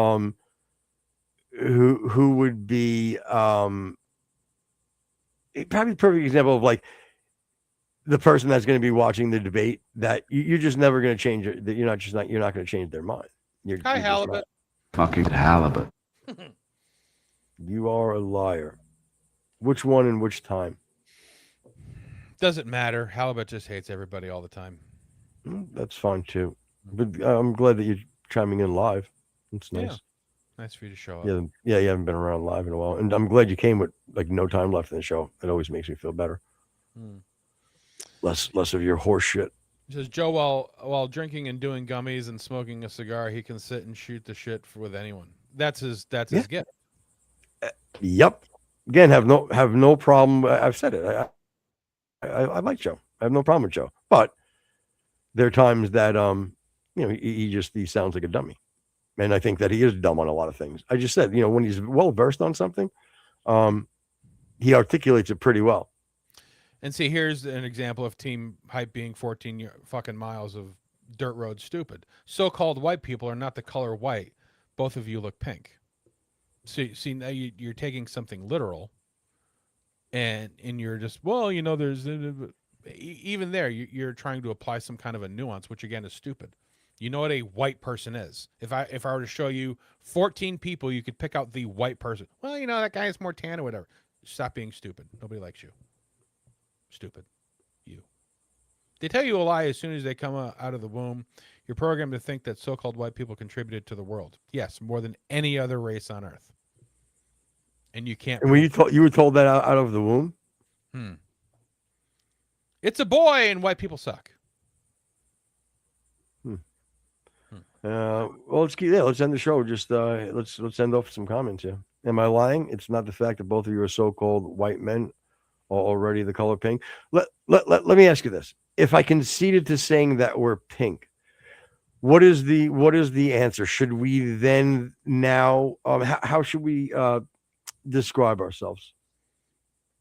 who would be probably a perfect example of like the person that's going to be watching the debate that you're just never going to change it. That you're not going to change their mind. Hi, Halibut. Fucking halibut. You are a liar. Which one and which time? Doesn't matter. Halibut just hates everybody all the time. That's fine too. But I'm glad that you're chiming in live. It's nice. Yeah. Nice for you to show up. Yeah, you haven't been around live in a while. And I'm glad you came with like no time left in the show. It always makes me feel better. Less of your horse shit. He says, Joe, while drinking and doing gummies and smoking a cigar, he can sit and shoot the shit with anyone. That's his gift. Yep. Again, have no problem. I've said it. I like Joe. I have no problem with Joe. But there are times that he sounds like a dummy. And I think that he is dumb on a lot of things. I just said, when he's well versed on something, he articulates it pretty well. And see, here's an example of Team Hype being 14 fucking miles of dirt road stupid. So-called white people are not the color white. Both of you look pink. See, now you're taking something literal, and you're just, there's even there you're trying to apply some kind of a nuance, which again is stupid. You know what a white person is. If I were to show you 14 people, you could pick out the white person. Well, that guy is more tan or whatever. Stop being stupid. Nobody likes you. Stupid. You. They tell you a lie as soon as they come out of the womb. You're programmed to think that so-called white people contributed to the world. Yes, more than any other race on earth. And you can't. And when you were told that out of the womb? It's a boy, and white people suck. Well, let's end the show. Just let's end off with some comments here. Am I lying? It's not the fact that both of you are so-called white men are already the color pink. Let me ask you this: if I conceded to saying that we're pink, what is the answer? Should we then now? How should we describe ourselves?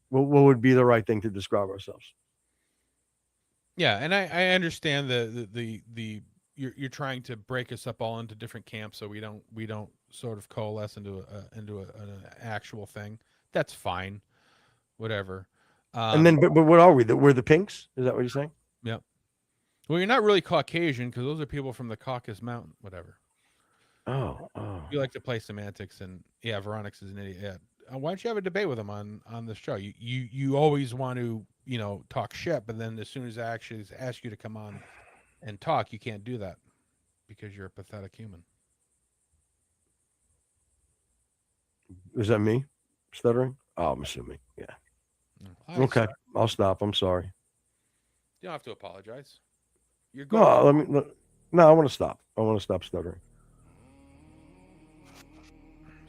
What would be the right thing to describe ourselves? Yeah, and I understand the you're trying to break us up all into different camps so we don't sort of coalesce into an actual thing. That's fine, whatever. And then, but what are we? We're the pinks? Is that what you're saying? Yep. Well, you're not really Caucasian because those are people from the Caucasus Mountain, whatever. Oh. You like to play semantics, and yeah, Veronix is an idiot. Yeah. Why don't you have a debate with him on the show? You always want to talk shit, but then as soon as I actually ask you to come on and talk, you can't do that because you're a pathetic human. Is that me stuttering? Oh, I'm assuming. Yeah. Okay, sorry. I'll stop. I'm sorry. You don't have to apologize. You're good. No, I want to stop. I want to stop stuttering.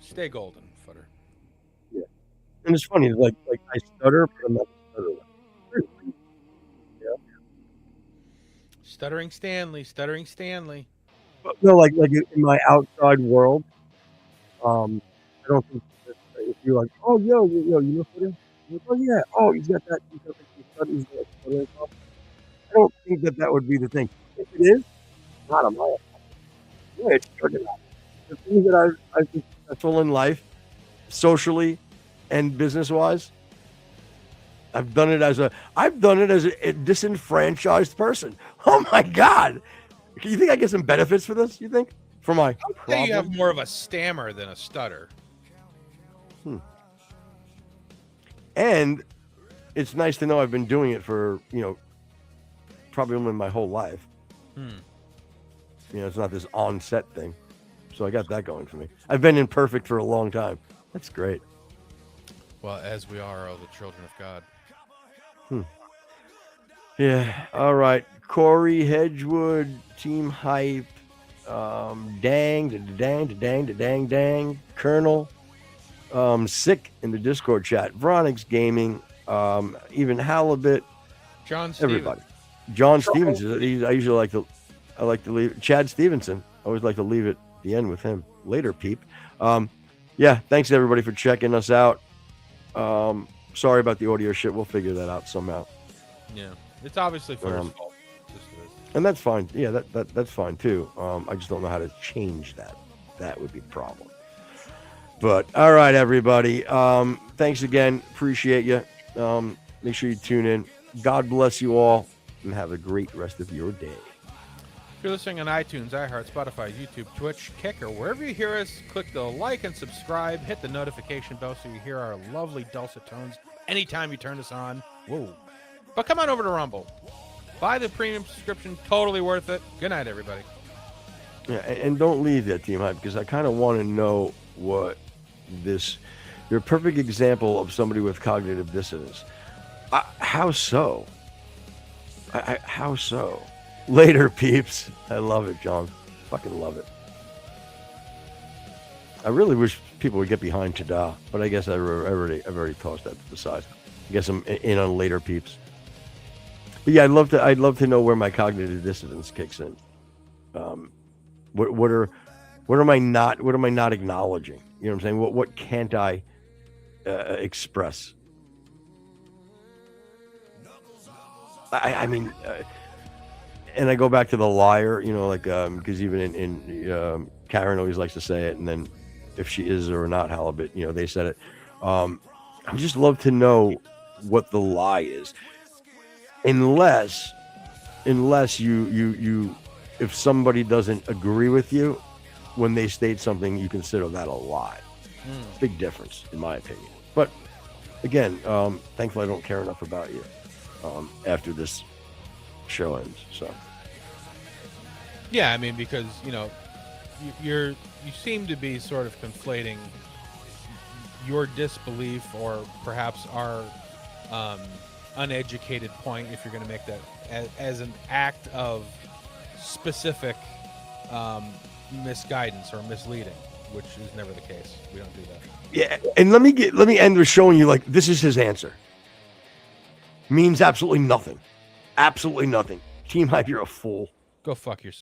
Stay golden, Footer. Yeah. And it's funny, like I stutter, but I'm not stuttering. Yeah. Stuttering Stanley. But no, like in my outside world, I don't think if you're like, oh, yo, you know Footer? Like, oh yeah, he's got that. He's got stuttering. I don't think that would be the thing. If it is, not on my. Yeah, it's turning out. The things that I've been successful in life, socially and business wise, I've done it as a disenfranchised person. Oh my God! You think I get some benefits for this? You think for my? I would say you have more of a stammer than a stutter. And it's nice to know I've been doing it for probably only my whole life. It's not this on-set thing. So I got that going for me. I've been imperfect for a long time. That's great. Well, as we are all the children of God. Yeah. All right. Corey Hedgewood, Team Hype. Dang. Colonel. Sick in the Discord chat. Vronix Gaming. Even Halibut. John Everybody. John Stevens. I usually like to leave. Chad Stevenson. I always like to leave it at the end with him. Later, peep. Yeah. Thanks everybody for checking us out. Sorry about the audio shit. We'll figure that out somehow. Yeah. It's obviously for his fault. And that's fine. Yeah, that's fine too. I just don't know how to change that. That would be a problem. But all right, everybody. Thanks again. Appreciate you. Make sure you tune in. God bless you all, and have a great rest of your day. If you're listening on iTunes, iHeart, Spotify, YouTube, Twitch, Kick, or wherever you hear us, click the like and subscribe. Hit the notification bell so you hear our lovely dulcet tones anytime you turn us on. Whoa. But come on over to Rumble. Buy the premium subscription. Totally worth it. Good night, everybody. Yeah, and don't leave that, Team Hype, because I kind of want to know what this... You're a perfect example of somebody with cognitive dissonance. How so? How so? Later, peeps. I love it, John. Fucking love it. I really wish people would get behind Tada, but I guess I've already tossed that to the side. I guess I'm in on later, peeps. But yeah, I'd love to know where my cognitive dissonance kicks in. What am I not acknowledging? You know what I'm saying? What can't I express? I mean, and I go back to the liar, you know, like because even in Karen always likes to say it, and then if she is or not halibut, you know, they said it. I just love to know what the lie is, unless you if somebody doesn't agree with you when they state something, you consider that a lie. Big difference, in my opinion. But again, thankfully, I don't care enough about you after this show ends. So yeah, I mean, because you know, you seem to be sort of conflating your disbelief or perhaps our uneducated point, if you're going to make that as an act of specific misguidance or misleading, which is never the case. We don't do that. yeah, and let me end with showing you like this is his answer. Means absolutely nothing. Absolutely nothing. Team Hype, you're a fool. Go fuck yourself.